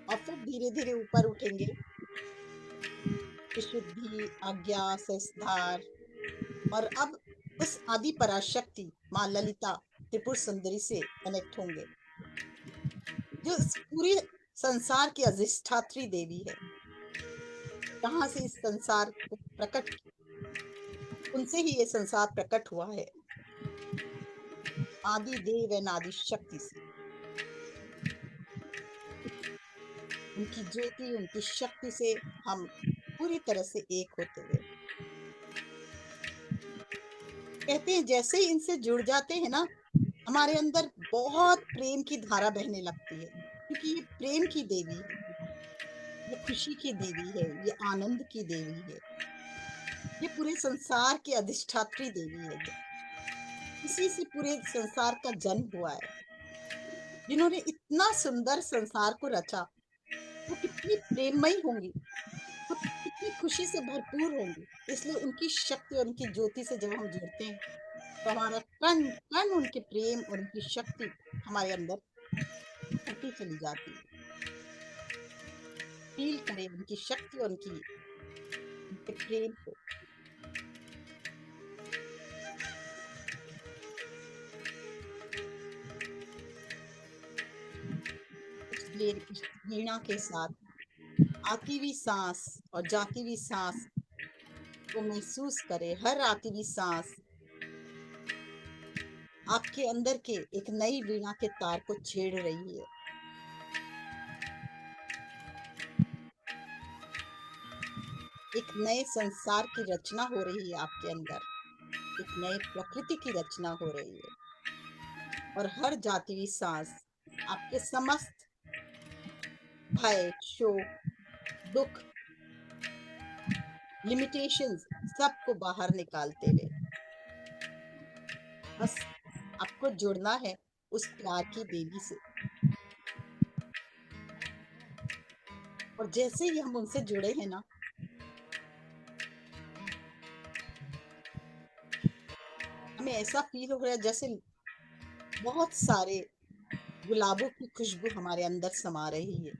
और फिर धीरे धीरे ऊपर उठेंगे, विशुद्धि, आज्ञा, सहस्त्रधार, और अब उस आदि पराशक्ति माँ ललिता त्रिपुर सुंदरी से कनेक्ट होंगे, जो इस पूरे संसार की अधिष्ठात्री देवी है। कहाँ से इस संसार को प्रकट, उनसे ही ये संसार प्रकट हुआ है, आदि देव एवं आदि शक्ति से। उनकी ज्योति, उनकी शक्ति से हम पूरी तरह से एक होते हुए, कहते हैं जैसे ही इनसे जुड़ जाते हैं ना, हमारे अंदर बहुत प्रेम की धारा बहने लगती है, क्योंकि ये प्रेम की देवी है, ये खुशी की देवी है, ये आनंद की देवी है, ये पूरे संसार की अधिष्ठात्री देवी है। इसी से पूरे संसार का जन्म हुआ है। जिन्होंने इतना सुंदर संसार को रचा, वो कितनी प्रेममयी होंगी, वो कितनी खुशी से भरपूर होंगी। इसलिए उनकी शक्ति और उनकी ज्योति से जब हम जुड़ते हैं तो हमारा कण कण उनके प्रेम और उनकी शक्ति हमारे अंदर बढ़ती चली जाती है। फील करें उनकी शक्ति और उनके प्रेम को। इसलिए इस वीणा के साथ आती हुई सांस और जाती हुई सांस को महसूस करें। हर आती हुई सांस आपके अंदर के एक नई वीणा के तार को छेड़ रही है। एक नए संसार की रचना हो रही है आपके अंदर, एक नए प्रकृति की रचना हो रही है, और हर जाती हुई सांस आपके समस्त भय, शोक, दुख, लिमिटेशंस सबको बाहर निकालते हुए बस आपको जुड़ना है उस प्यार की देवी से। और जैसे ही हम उनसे जुड़े हैं ना, हमें ऐसा फील हो रहा है जैसे बहुत सारे गुलाबों की खुशबू हमारे अंदर समा रही है।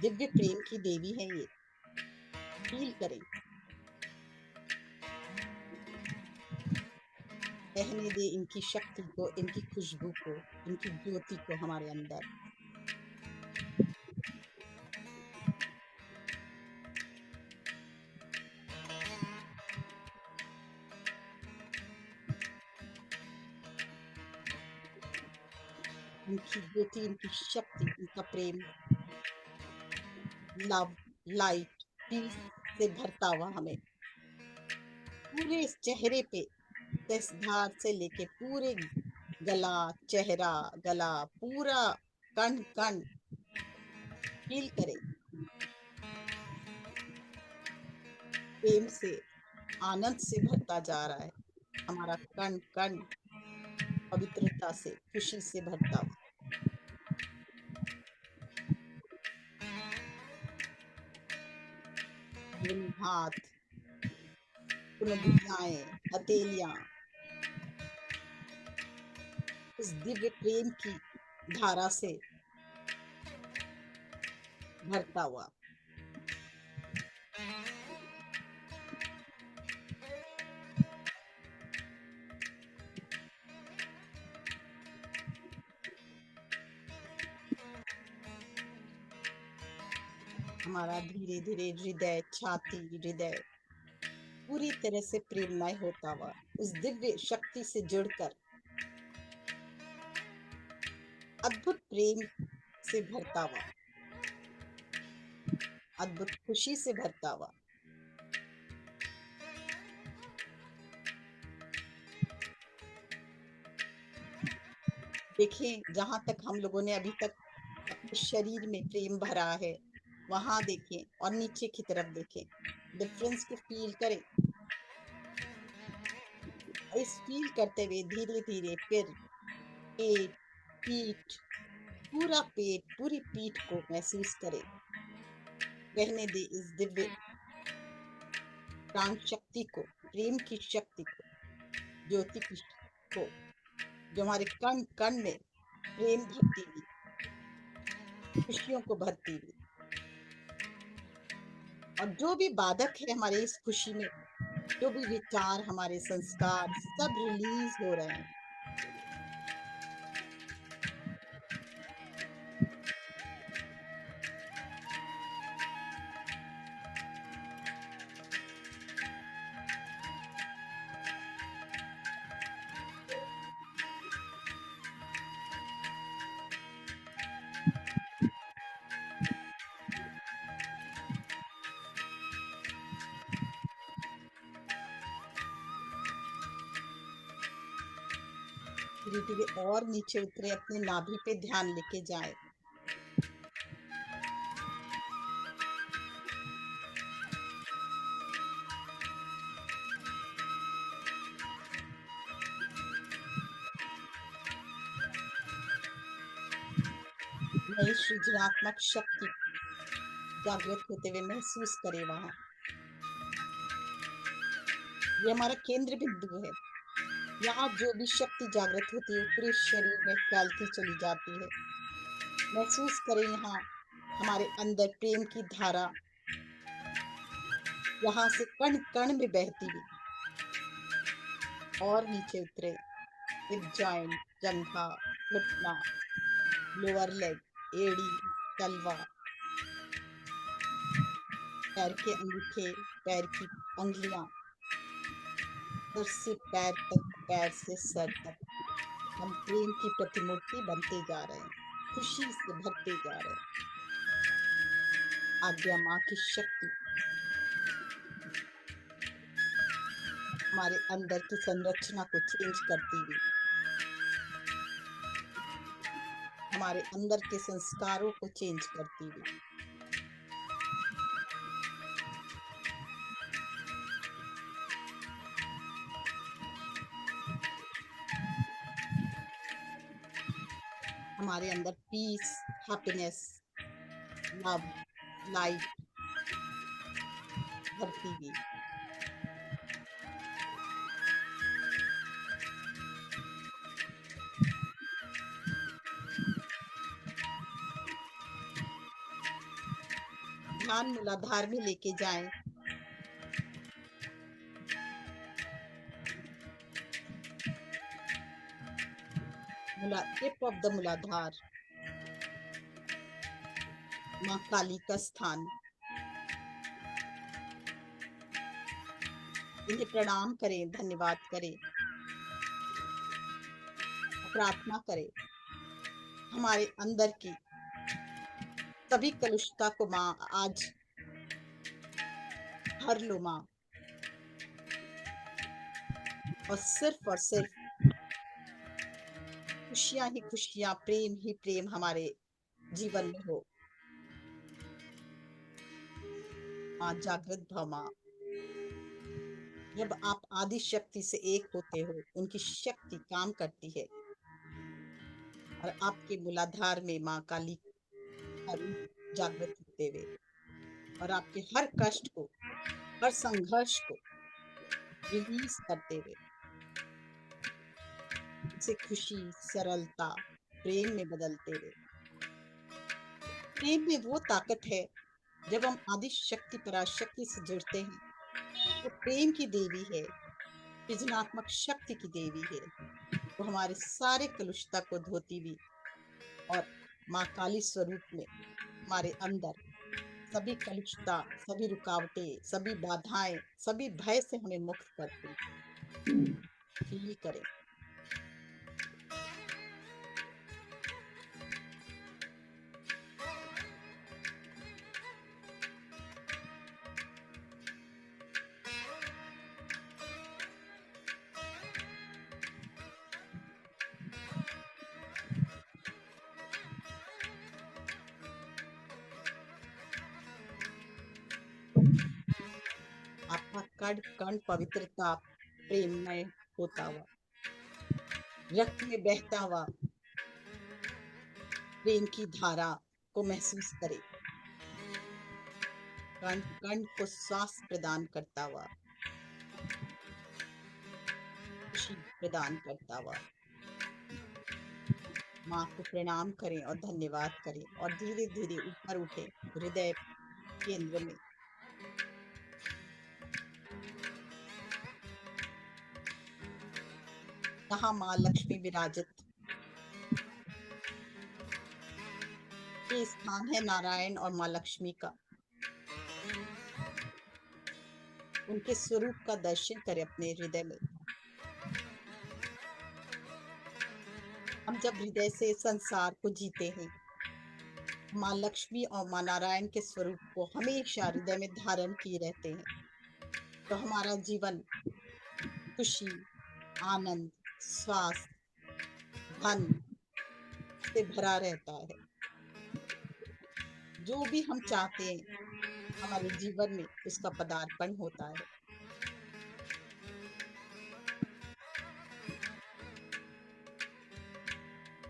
दिव्य प्रेम की देवी है ये। फील करें, रहने दे इनकी शक्ति को, इनकी खुशबू को, इनकी ज्योति को हमारे अंदर। इनकी ज्योति, इनकी शक्ति, इनका प्रेम, लव, लाइट, पीस से भरता हुआ हमें पूरे इस चेहरे पे, धार से लेके पूरे गला, चेहरा, गला, पूरा कण कण फील करें, प्रेम से, आनंद से भरता जा रहा है हमारा कण कण, पवित्रता से, खुशी से भरता हुआ। हाथ, भुजाएं, हथेलियां, इस दिव्य प्रेम की धारा से भरता हुआ। हमारा धीरे धीरे हृदय, छाती, हृदय पूरी तरह से प्रेममय होता हुआ, उस दिव्य शक्ति से जुड़कर अद्भुत प्रेम से भरता हुआ, अद्भुत खुशी से भरता हुआ। देखें, जहां तक हम लोगों ने अभी तक अपने शरीर में प्रेम भरा है, वहां देखें और नीचे की तरफ देखें, डिफरेंस को फील करें। इस फील करते हुए धीरे धीरे फिर पेट, पीठ, पूरा पेट, पूरी पीठ को महसूस करें। रहने दे इस दिव्य प्राण शक्ति को, प्रेम की शक्ति को, ज्योति की को, जो हमारे कण कण में प्रेम भरती हुई, खुशियों को भरती हुई। और जो भी बाधक है हमारे इस खुशी में, जो भी विचार, हमारे संस्कार, सब रिलीज हो रहे हैं। धीरे धीरे और नीचे उतरे, अपनी नाभि पे ध्यान लेके जाए। नई सृजनात्मक शक्ति जागृत होते हुए महसूस करे वहां। ये हमारा केंद्र बिंदु है। यहाँ जो भी शक्ति जागृत होती है पूरे शरीर में फैलती चली जाती है। महसूस करें यहाँ हमारे अंदर प्रेम की धारा यहाँ से कण कण में बहती हुई और नीचे उतरे। हिप जॉइंट, जंघा, घुटना, लोअर लेग, एड़ी, तलवा, पैर के अंगूठे, पैर की अंगुलियां, सर से पैर तक, पैर से सर तक हम प्रेम की प्रतिमूर्ति बनते जा रहे हैं, खुशी से भरते जा रहे हैं। आज्ञा माँ की शक्ति हमारे अंदर की संरचना को चेंज करती हुई, हमारे अंदर के संस्कारों को चेंज करती हुई, हमारे अंदर पीस, हैप्पीनेस, लव, लाइट भरती हुई। ध्यान मूलाधार में लेके जाएं। टिप ऑफ द मूलाधार, माँ काली का स्थान। इन्हें प्रणाम करें, धन्यवाद करें, प्रार्थना करें। हमारे अंदर की सभी कलुषता को माँ आज हर लो माँ, और सिर्फ खुशियां ही खुशियां, प्रेम ही प्रेम हमारे जीवन में हो। माँ जागृत भव माँ। जब आप आदि शक्ति से एक होते हो, उनकी शक्ति काम करती है और आपके मूलाधार में माँ काली का रूप जागृत होते हुए और आपके हर कष्ट को, हर संघर्ष को रिलीज करते हुए से खुशी, सरलता, प्रेम में बदलते हुए। प्रेम में वो ताकत है, जब हम आदि शक्ति पराशक्ति से जुड़ते हैं, तो प्रेम की देवी है, सृजनात्मक शक्ति की देवी है। वो हमारे सारे कलुषता को धोती हुई और माँ काली स्वरूप में हमारे अंदर सभी कलुषता, सभी रुकावटें, सभी बाधाएं, सभी भय से हमें मुक्त करती। फील करें। आपका कण कण पवित्रता प्रेममय होता हुआ, रक्त में बहता हुआ प्रेम की धारा को महसूस करें। कण कण को श्वास प्रदान करता हुआ, खुशी प्रदान करता हुआ। माँ को प्रणाम करें और धन्यवाद करें और धीरे धीरे ऊपर उठे हृदय केंद्र में। यहाँ माँ लक्ष्मी विराजित, ये स्थान है नारायण और माँ लक्ष्मी का। उनके स्वरूप का दर्शन करें अपने हृदय में। हम जब हृदय से संसार को जीते हैं, माँ लक्ष्मी और माँ नारायण के स्वरूप को हमेशा हृदय में धारण किए रहते हैं, तो हमारा जीवन खुशी, आनंद, स्वास्थ्य, धन से भरा रहता है। जो भी हम चाहते हैं हमारे जीवन में, उसका पदार्पण होता है।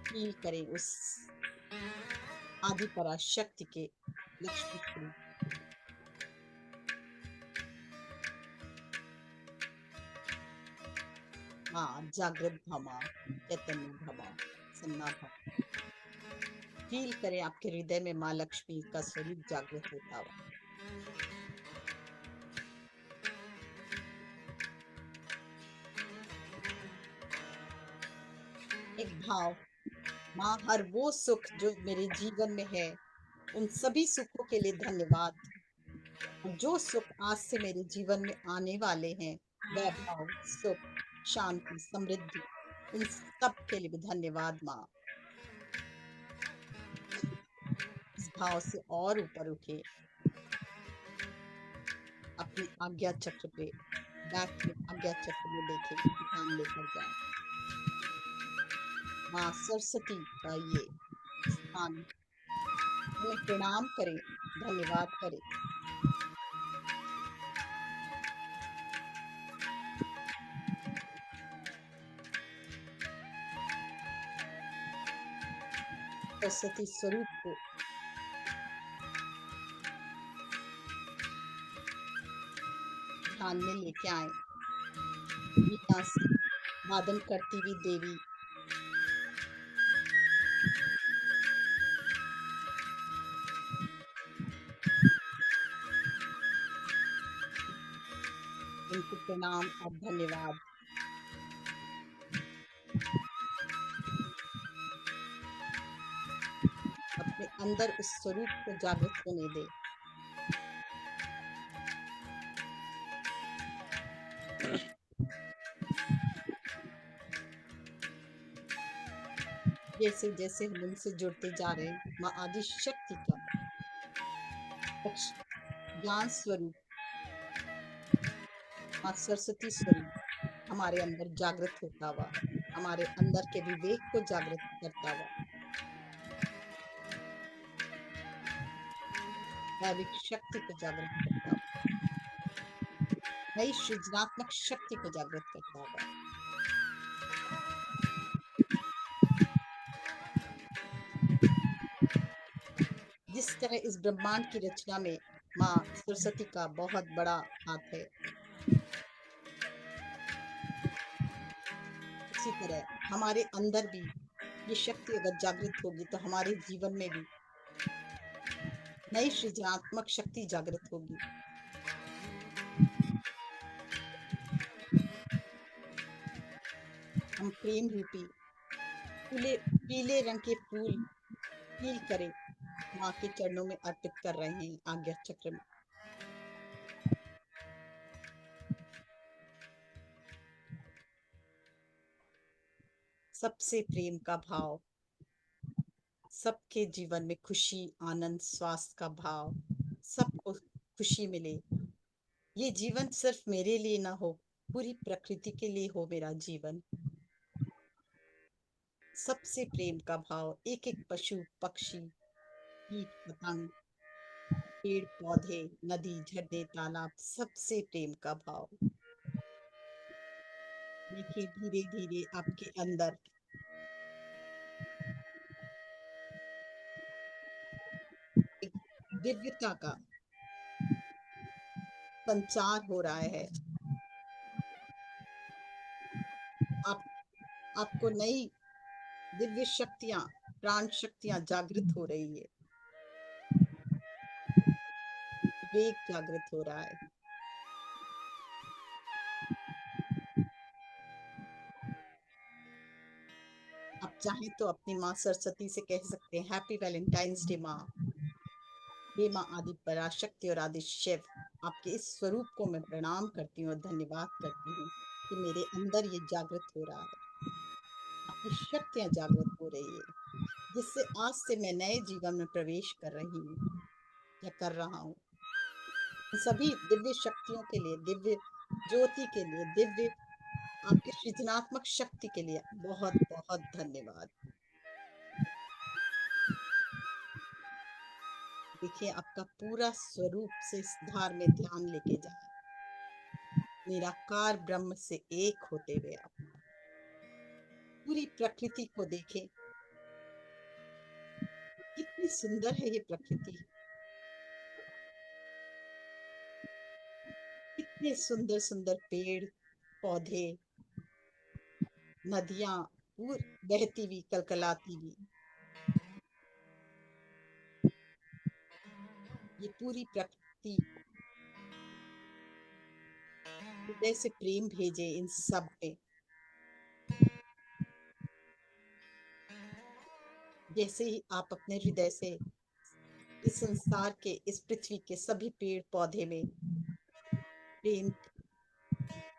फील करें उस आदि पराशक्ति के लक्ष्मी स्वरूप। माँ जागृत भवा, चैतन्य भवा, सन्ना भवा। फील करें आपके हृदय में माँ लक्ष्मी का स्वरूप जागृत होता हुआ। एक भाव, माँ हर वो सुख जो मेरे जीवन में है, उन सभी सुखों के लिए धन्यवाद। जो सुख आज से मेरे जीवन में आने वाले हैं, वैभव, सुख, शांति, समृद्धि, उन सब के लिए भी धन्यवाद माँ। इस भाव से और ऊपर उठे, अपनी आज्ञा चक्र पे बैठ के आज्ञा चक्र में देखें, ध्यान लेकर जाए। माँ सरस्वती का ये स्थान, उन्हें प्रणाम करें, धन्यवाद करें। सरस्वती स्वरूप को ध्यान में लेके आए। वीणा से वादन करती हुई देवी प्रणाम और धन्यवाद। अपने अंदर उस स्वरूप को जागृत होने दे। जैसे जैसे हम उनसे जुड़ते जा रहे हैं, माँ आदि शक्ति का ज्ञान स्वरूप, माँ सरस्वती स्वरूप हमारे अंदर जागृत होता हुआ, हमारे अंदर के विवेक को जागृत करता हुआ, दैविक शक्ति को जागृत करता हुआ, नई सृजनात्मक शक्ति को जागृत करता हुआ, जिस तरह इस ब्रह्मांड की रचना में माँ सरस्वती का बहुत बड़ा हाथ है, उसी तरह हमारे अंदर भी ये शक्ति अगर जागृत होगी तो हमारे जीवन में भी नई सृजनात्मक शक्ति जागृत होगी। हम प्रेम रूपी पीले रंग के फूल पील करें माँ के चरणों में अर्पित कर रहे हैं आज्ञा चक्र में। सबसे प्रेम का भाव, सबके जीवन में खुशी, आनंद, स्वास्थ्य का भाव, सबको खुशी मिले। ये जीवन सिर्फ मेरे लिए ना हो, पूरी प्रकृति के लिए हो मेरा जीवन। सबसे प्रेम का भाव, एक एक पशु पक्षी, कीट पतंग, पेड़ पौधे, नदी, झरने, तालाब, सबसे प्रेम का भाव। देखिए धीरे धीरे आपके अंदर एक दिव्यता का संचार हो रहा है। आपको नई दिव्य शक्तियां, प्राण शक्तियां जागृत हो रही है, वेग जागृत हो रहा है। आप चाहें तो अपनी माँ सरस्वती से कह सकते हैं, हैप्पी वैलेंटाइंस डे माँ। हे माँ आदि पराशक्ति और आदि शिव, आपके इस स्वरूप को मैं प्रणाम करती हूँ और धन्यवाद करती हूँ कि मेरे अंदर ये जागृत हो रहा है, आपकी शक्तियां जागृत हो रही है, जिससे आज से मैं नए जीवन में प्रवेश कर रही हूँ या कर रहा हूँ। सभी दिव्य शक्तियों के लिए, दिव्य ज्योति के लिए, दिव्य आपके सृजनात्मक शक्ति के लिए बहुत बहुत धन्यवाद। देखिए आपका पूरा स्वरूप से इस धार में ध्यान लेके जाए, निराकार ब्रह्म से एक होते हुए आप पूरी प्रकृति को देखें। कितनी सुंदर है ये प्रकृति, कितने सुंदर सुंदर पेड़ पौधे, नदियां बहती हुई, कलकलाती हुई, ये पूरी प्रकृति हृदय से प्रेम भेजे इन सब पे। जैसे ही आप अपने हृदय से इस संसार के, इस पृथ्वी के सभी पेड़ पौधे में प्रेम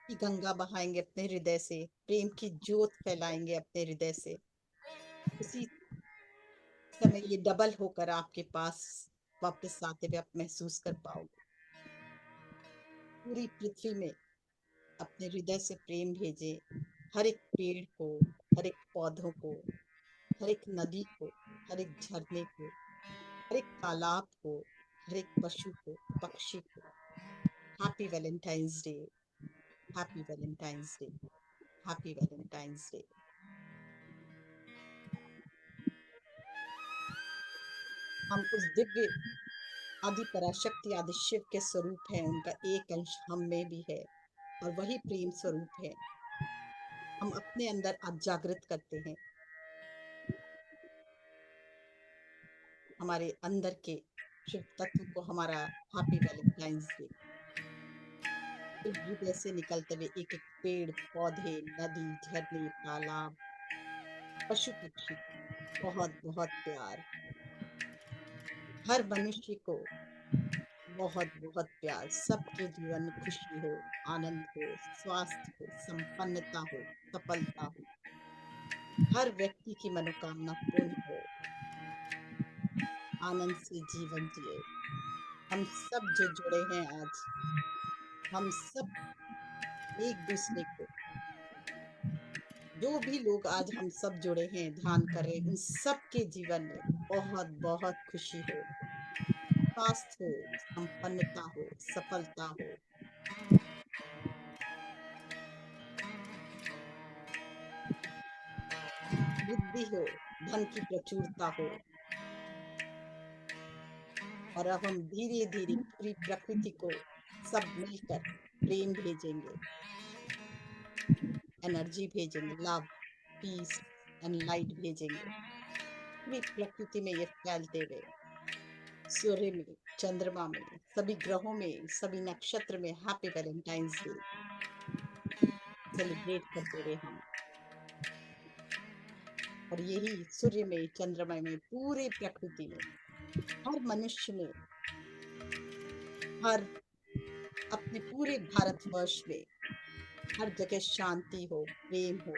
की गंगा बहाएंगे अपने हृदय से, प्रेम की ज्योत फैलाएंगे अपने हृदय से, उसी समय ये डबल होकर आपके पास वापस आते हुए आप महसूस कर पाओगे। पूरी पृथ्वी में अपने हृदय से प्रेम भेजे, हर एक पेड़ को, हर एक पौधों को, हर एक नदी को, हर एक झरने को, हर एक तालाब को, हर एक पशु को, पक्षी को। Happy Valentine's day, happy Valentine's day, happy Valentine's day. हम उस दिव्य आदि पराशक्ति आदि शिव के स्वरूप हैं, उनका एक अंश हम में भी है और वही प्रेम स्वरूप है। हम अपने अंदर आज जागृत करते हैं हमारे अंदर के शिव तत्व को। हमारा हैप्पी वैलेंटाइंस डे। फिर हृदय से निकलते हुए एक एक पेड़ पौधे नदी झरने तालाब पशु पक्षी बहुत बहुत प्यार, हर मनुष्य को बहुत बहुत प्यार, सबके जीवन में खुशी हो, आनंद हो, स्वास्थ्य हो, संपन्नता हो, सफलता हो, हर व्यक्ति की मनोकामना पूर्ण हो, आनंद से जीवन जिए। हम सब जो जुड़े हैं आज, हम सब एक दूसरे को, जो भी लोग आज हम सब जुड़े हैं ध्यान कर रहे हैं, उन सब के जीवन में बहुत बहुत खुशी हो, स्वास्थ्य हो, संपन्नता हो, सफलता हो, बुद्धि हो, धन की प्रचुरता हो। और अब हम धीरे धीरे पूरी प्रकृति को सब मिलकर प्रेम भेजेंगे, एनर्जी भेजेंगे, लव पीस एंड लाइट भेजेंगे पूरी प्रकृति में, ये फैलते हुए सूर्य में, चंद्रमा में, सभी ग्रहों में, सभी नक्षत्र में हैप्पी वैलेंटाइंस डे सेलिब्रेट करते हुए हम, और यही सूर्य में, चंद्रमा में, पूरे प्रकृति में, हर मनुष्य में, हर अपने पूरे भारतवर्ष में हर जगह शांति हो, प्रेम हो,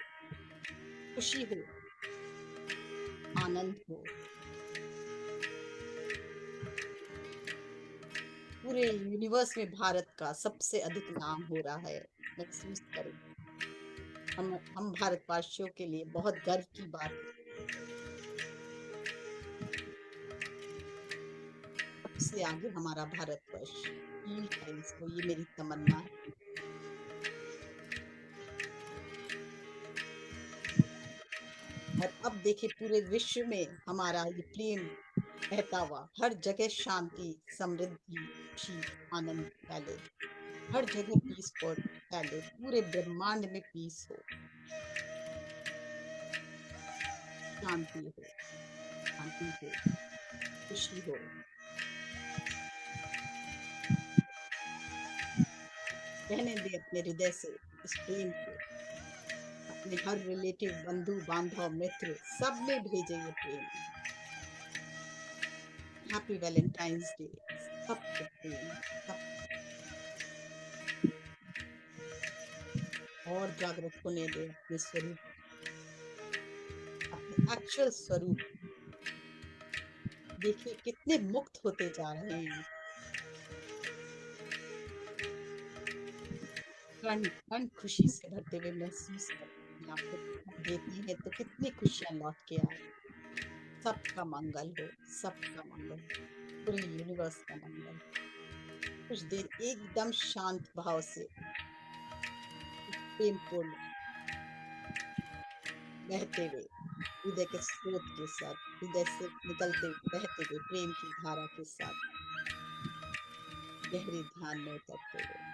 खुशी हो, आनंद हो, पूरे यूनिवर्स में भारत का सबसे अधिक नाम हो रहा है, महसूस करें। हम भारतवासियों के लिए बहुत गर्व की बात है। सबसे आगे हमारा भारतवर्ष, फील करें इसको, ये मेरी तमन्ना है। और अब देखिए पूरे विश्व में हमारा ये प्रेम बहता हुआ, हर जगह शांति, समृद्धि, खुशी, आनंद फैले, हर जगह पीस फैले, पूरे ब्रह्मांड में पीस हो, शांति हो, शांति हो, खुशी हो। कहने दे अपने हृदय से इस प्रेम को, अपने हर रिलेटिव, बंधु बांधव, मित्र सब में भेजे ये प्रेम। हैप्पी वैलेंटाइंस डे, सबको प्रेम, सब और जागरूक होने दे अपने स्वरूप, अपने एक्चुअल स्वरूप। देखिए कितने मुक्त होते जा रहे हैं, कण कण खुशी से भरते हुए महसूस करते हैं। आपको देती है तो कितनी खुशियां लौट के आए। सबका मंगल हो, सबका मंगल, पूरी यूनिवर्स का मंगल। कुछ देर एकदम शांत भाव से प्रेमपूर्ण बहते हुए हृदय के स्रोत के साथ, हृदय से निकलते बहते हुए प्रेम की धारा के साथ गहरे ध्यान में उतरते हुए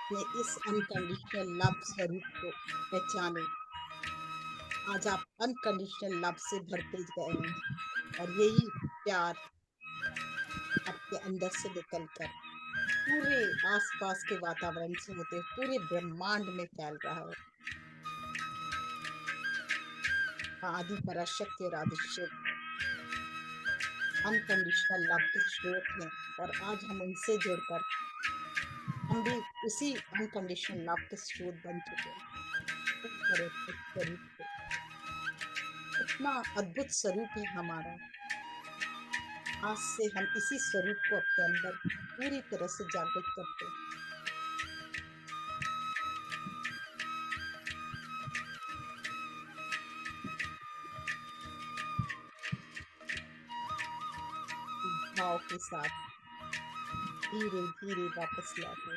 अपने इस अनकंडीशनल लव स्वरूप को पहचाने। आज आप अनकंडीशनल लव से भरते गए हैं और यही प्यार आपके अंदर से निकलकर पूरे आसपास के वातावरण से होते पूरे ब्रह्मांड में फैल रहा है। आदि पराशक्ति और आदि शिव अनकंडीशनल लव के स्रोत हैं और आज हम उनसे जुड़कर हम भी उसी अनकंडीशनल लव के स्रोत बन चुके हैं। इतना अद्भुत स्वरूप है हमारा। आज से हम इसी स्वरूप को अपने अंदर पूरी तरह से जागृत करते हैं। भाव के साथ धीरे धीरे वापस लाते।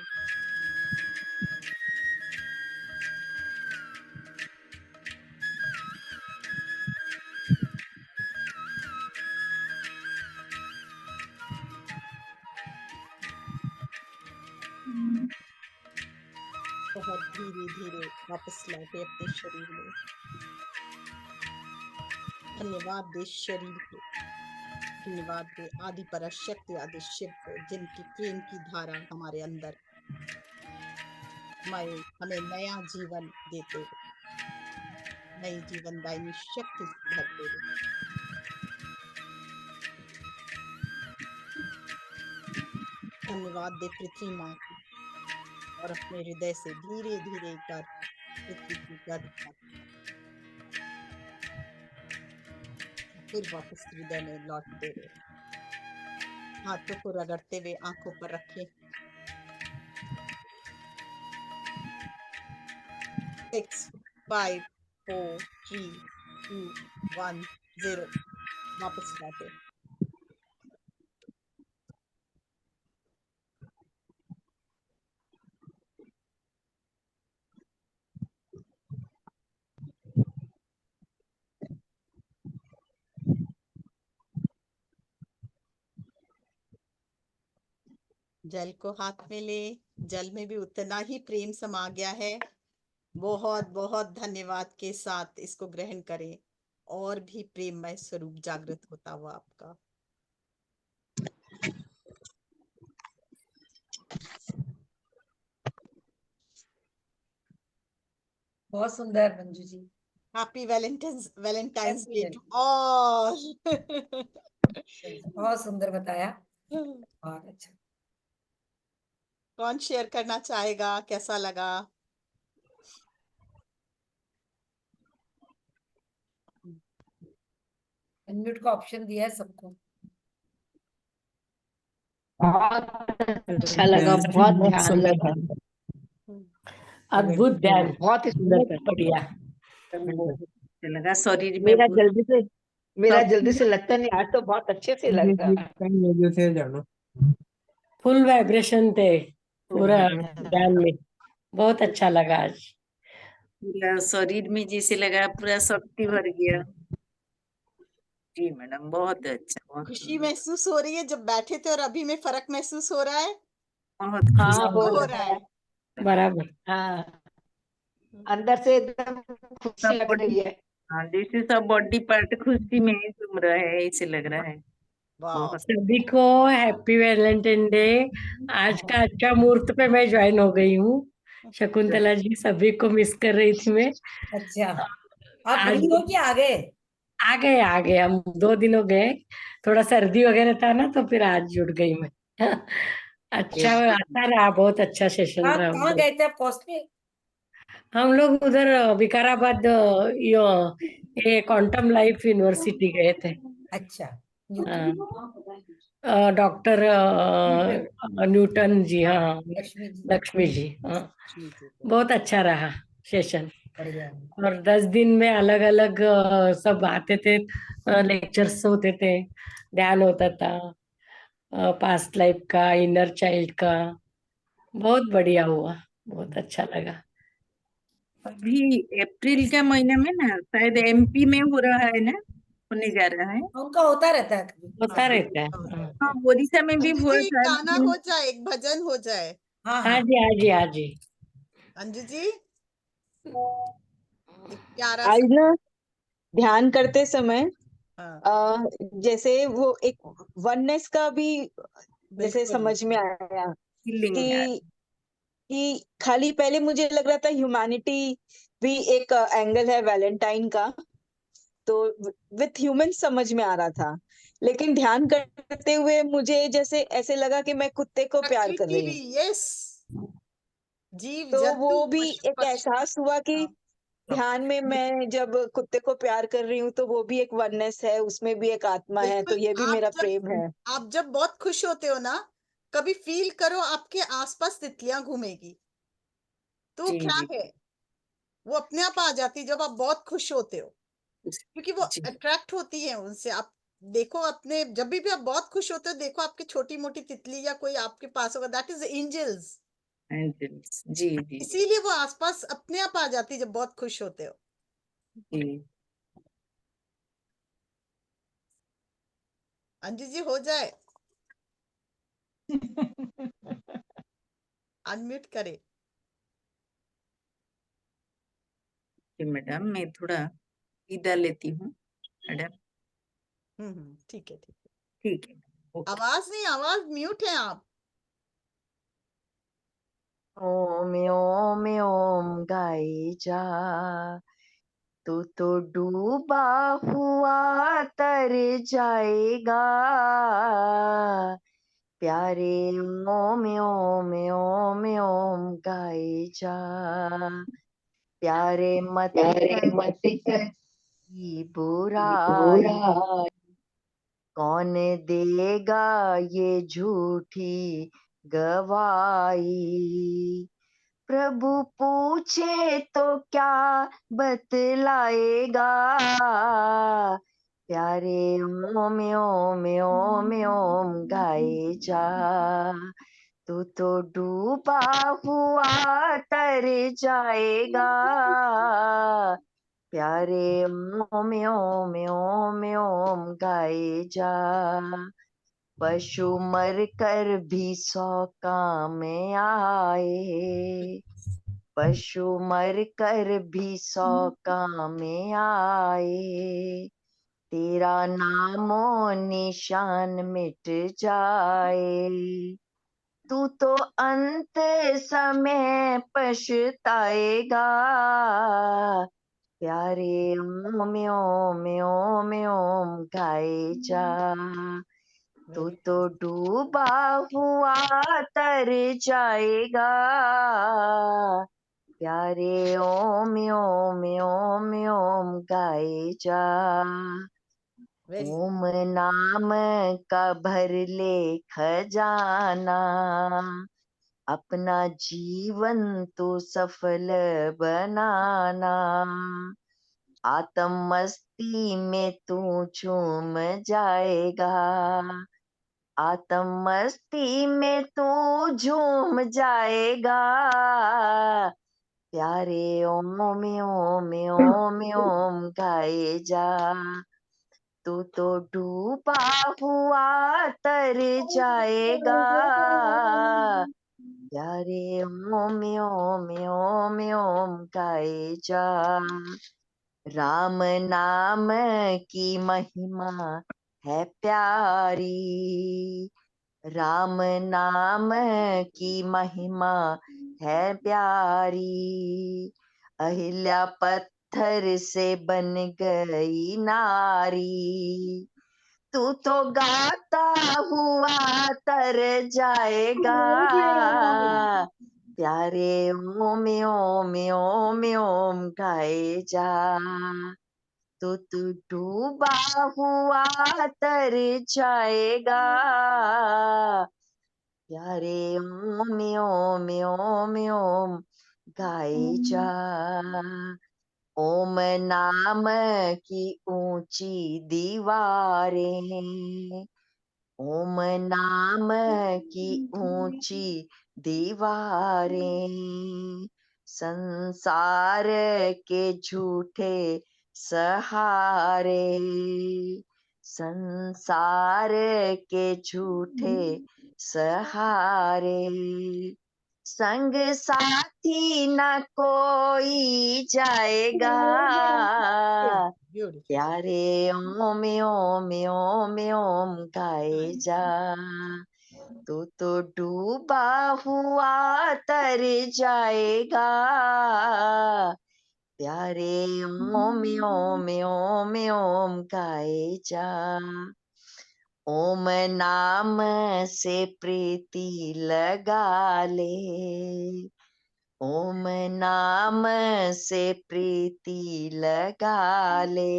बहुत धीरे धीरे वापस लाते अपने शरीर में। धन्यवाद दे शरीर को, धन्यवाद दे आदि पराशक्ति आदि शिव को, जिनकी प्रेम की धारा हमारे अंदर हमें नया जीवन देते हुए, नई जीवनदायिनी शक्ति भरते हुए। धन्यवाद दे पृथ्वी माँ की और अपने हृदय से धीरे धीरे कर पृथ्वी की गर्द फिर वापस हृदय में लौटते हुए हाथों को रगड़ते हुए आंखों पर रखें। 6 5 4 3 2 1 0 वापस लौटे। जल को हाथ में ले, जल में भी उतना ही प्रेम समा गया है। बहुत बहुत धन्यवाद के साथ इसको ग्रहण करें और भी प्रेममय स्वरूप जागृत होता हुआ आपका। बहुत सुंदर Manju ji. Happy Valentine's Day Happy to all. बहुत सुंदर बताया, बहुत अच्छा। कौन शेयर करना चाहेगा, कैसा लगा? अनम्यूट का ऑप्शन दिया है सबको। बहुत अच्छा लगा, बहुत ध्यान लगा, अद्भुत ध्यान, बहुत ही सुंदर कर बढ़िया। अच्छा लगा शरीर में मेरा पूरा जल्दी से लगता नहीं, आज तो बहुत अच्छे से लगा। फुल वाइब्रेशन थे पूरा ध्यान में, बहुत अच्छा लगा आज। पूरा शरीर में जैसे लगा पूरा शक्ति भर गया। जी मैडम, बहुत अच्छा, बहुत खुशी महसूस हो रही है जब बैठे थे और अभी में फर्क महसूस हो रहा है? बहुत खुशी सबको हो रहा है। बराबर। हाँ, अंदर से एकदम खुशी सब लग रही है। हाँ, जैसे सब बॉडी पार्ट खुशी में ही झूम रहा है, ऐसे लग रहा है। वाह, बहुत सभी को हैप्पी वैलेंटाइन डे। आज का अच्छा मुहूर्त पे मैं ज्वाइन हो गई हूँ। शकुंतला जी, सभी को मिस कर रही थी मैं। अच्छा, आप आज जुड़ी हो कि आगे? आ गए हम 2 दिन हो गए। थोड़ा सर्दी वगैरह था ना, तो फिर आज जुड़ गई मैं। अच्छा रहा, बहुत अच्छा सेशन रहा। कहाँ गए थे आप कॉस्टली? हम लोग उधर विकाराबाद ये क्वांटम लाइफ यूनिवर्सिटी गए थे। अच्छा, डॉक्टर न्यूटन जी, हाँ, लक्ष्मी जी, लक्ष्मी जी, हाँ, ठीक है। बहुत अच्छा रहा सेशन। बढ़िया। और 10 दिन में अलग अलग सब आते थे, लेक्चर्स होते थे, ध्यान होता था, पास्ट लाइफ का, इनर चाइल्ड का। बहुत बढ़िया हुआ, बहुत अच्छा लगा। अभी अप्रैल के महीने में ना शायद एमपी में हो रहा है ना, होने जा रहा है। उनका होता रहता है कभी। होता रहता है, हाँ। हाँ, ओडिशा में भी मंजू हुआ जी, एक था गाना लेकिन हो जाए, एक भजन हो जाए। हाँ हाँ हाँ जी, हाँ जी, हाँ जी। अंजू जी एक प्यारा आज सा। ना ध्यान करते समय हाँ जैसे वो एक वननेस का भी जैसे बिल्कुल। समझ में आया फीलिंग में कि खाली पहले मुझे लग रहा था ह्यूमैनिटी भी एक एंगल है वैलेंटाइन का, तो विथ ह्यूमन समझ में आ रहा था, लेकिन ध्यान करते हुए मुझे जैसे ऐसे लगा कि मैं कुत्ते को प्यार कर प्रकृति रही भी, हूँ। यस, जीव तो जंतु वो भी पशु एक पक्षी। एहसास हुआ कि हाँ ध्यान में मैं जब कुत्ते को प्यार कर रही हूँ तो वो भी एक वननेस है, उसमें भी एक आत्मा है, तो बिल्कुल। ये भी मेरा प्रेम है। आप जब बहुत खुश होते हो ना, कभी फील करो आपके आसपास तितलियां घूमेगी, तो वो जी क्या जी है, वो अपने आप आ जाती है जब आप बहुत खुश होते हो, क्योंकि वो जी अट्रैक्ट होती है उनसे। आप देखो अपने, जब भी आप बहुत खुश होते हो, देखो आपकी छोटी मोटी तितली या कोई आपके पास होगा, दैट इज एंजल्स। एंजल्स जी जी इसीलिए वो आसपास अपने आप आ जाती है जब बहुत खुश होते हो। जी अंजू जी हो जाए, अनम्यूट करे। जी मैडम, मैं थोड़ा विदा लेती हूँ मैडम। ठीक है ठीक है। ठीक है ओके। आवाज नहीं, आवाज म्यूट है आप। ओम ओम ओम गाई जा, तू तो डूबा हुआ तर जाएगा। प्यारे ओम ओम ओम ओम गाई जा, प्यारे मत कर की बुराई, कौन देगा ये झूठी गवाही। प्रभु पूछे तो क्या बतलाएगा। प्यारे ओम ओम ओम ओम गाए जा, तू तो डूबा हुआ तर जाएगा। प्यारे ओम ओम ओम ओम गाए जा, पशु मर कर भी 100 काम आए। पशु मर कर भी 100 काम आए। तेरा नामो निशान मिट जाए। तू तो अंत समय पछताएगा। प्यारे ओम ओम ओम ओम गाए जा, तू तो डूबा हुआ तर जाएगा। प्यारे ओम ओम ओम ओम गाए जा, वेरी ओम नाम का भर ले खजाना। अपना जीवन तो सफल बनाना। आत्म मस्ती में तू झूम जाएगा। आत्म मस्ती में तू झूम जाएगा। प्यारे ओम ओम ओम ओम गाए जा, तू तो डूबा हुआ तर जाएगा। प्यारे ओम ओम ओम ओम गाए जा, राम नाम की महिमा है प्यारी। राम नाम की महिमा है प्यारी। अहिल्या पत्थर से बन गई नारी। तू तो गाता हुआ तर जाएगा। प्यारे ओम ओम ओम ओम गाए जा, तू डूबा हुआ तर जाएगा। प्यारे ओम ओम ओम ओम गाए जा, ओम नाम की ऊंची दीवारें। ओम नाम की ऊंची दीवारें, संसार के झूठे सहारे। संसार के झूठे सहारे, संग साथी न कोई जाएगा, ब्यूटीफुल प्यारे ओम ओम ओम ओम गाए जा। तू तो डूबा हुआ तर जाएगा, प्यारे ओम ओम ओम ओम गाए जा। ओम नाम से प्रीति लगा ले, ओम नाम से प्रीति लगा ले,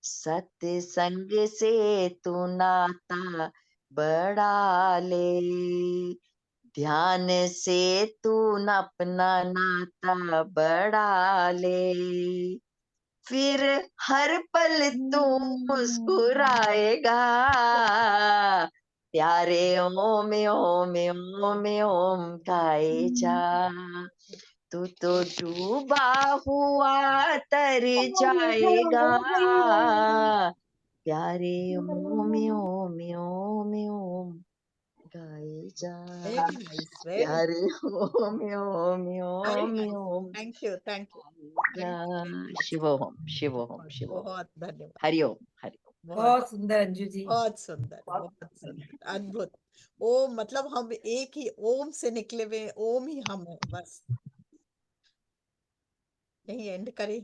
सत्संग से तू नाता बढ़ा ले, ध्यान से तू न अपना नाता बढ़ा ले, फिर हर पल तू मुस्कुराएगा, प्यारे ओम ओम ओम ओम गाए जा। तू तो डूबा हुआ तर जाएगा, प्यारे ओम ओम ओम ओम गाए जा। वेरी नाइस वेरी प्यारे ओम ओम ओम ओम थैंक यू जा। शिवोहम शिवोहम शिवोहम। बहुत धन्यवाद हरिओम हरिओम। बहुत बहुत सुंदर अंजू जी। बहुत सुंदर अद्भुत। ओम मतलब हम एक ही ओम से निकले हुए, ओम ही हम है, बस यही एंड करें।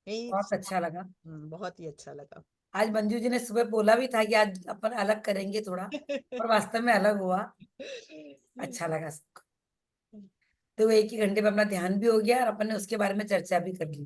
यही बहुत अच्छा लगा। बहुत ही अच्छा लगा। आज मंजू जी ने सुबह बोला भी था कि आज अपन अलग करेंगे थोड़ा, और वास्तव में अलग हुआ। अच्छा लगा सबको। तो 1 ही घंटे में अपना ध्यान भी हो गया और अपन ने उसके बारे में चर्चा भी कर ली।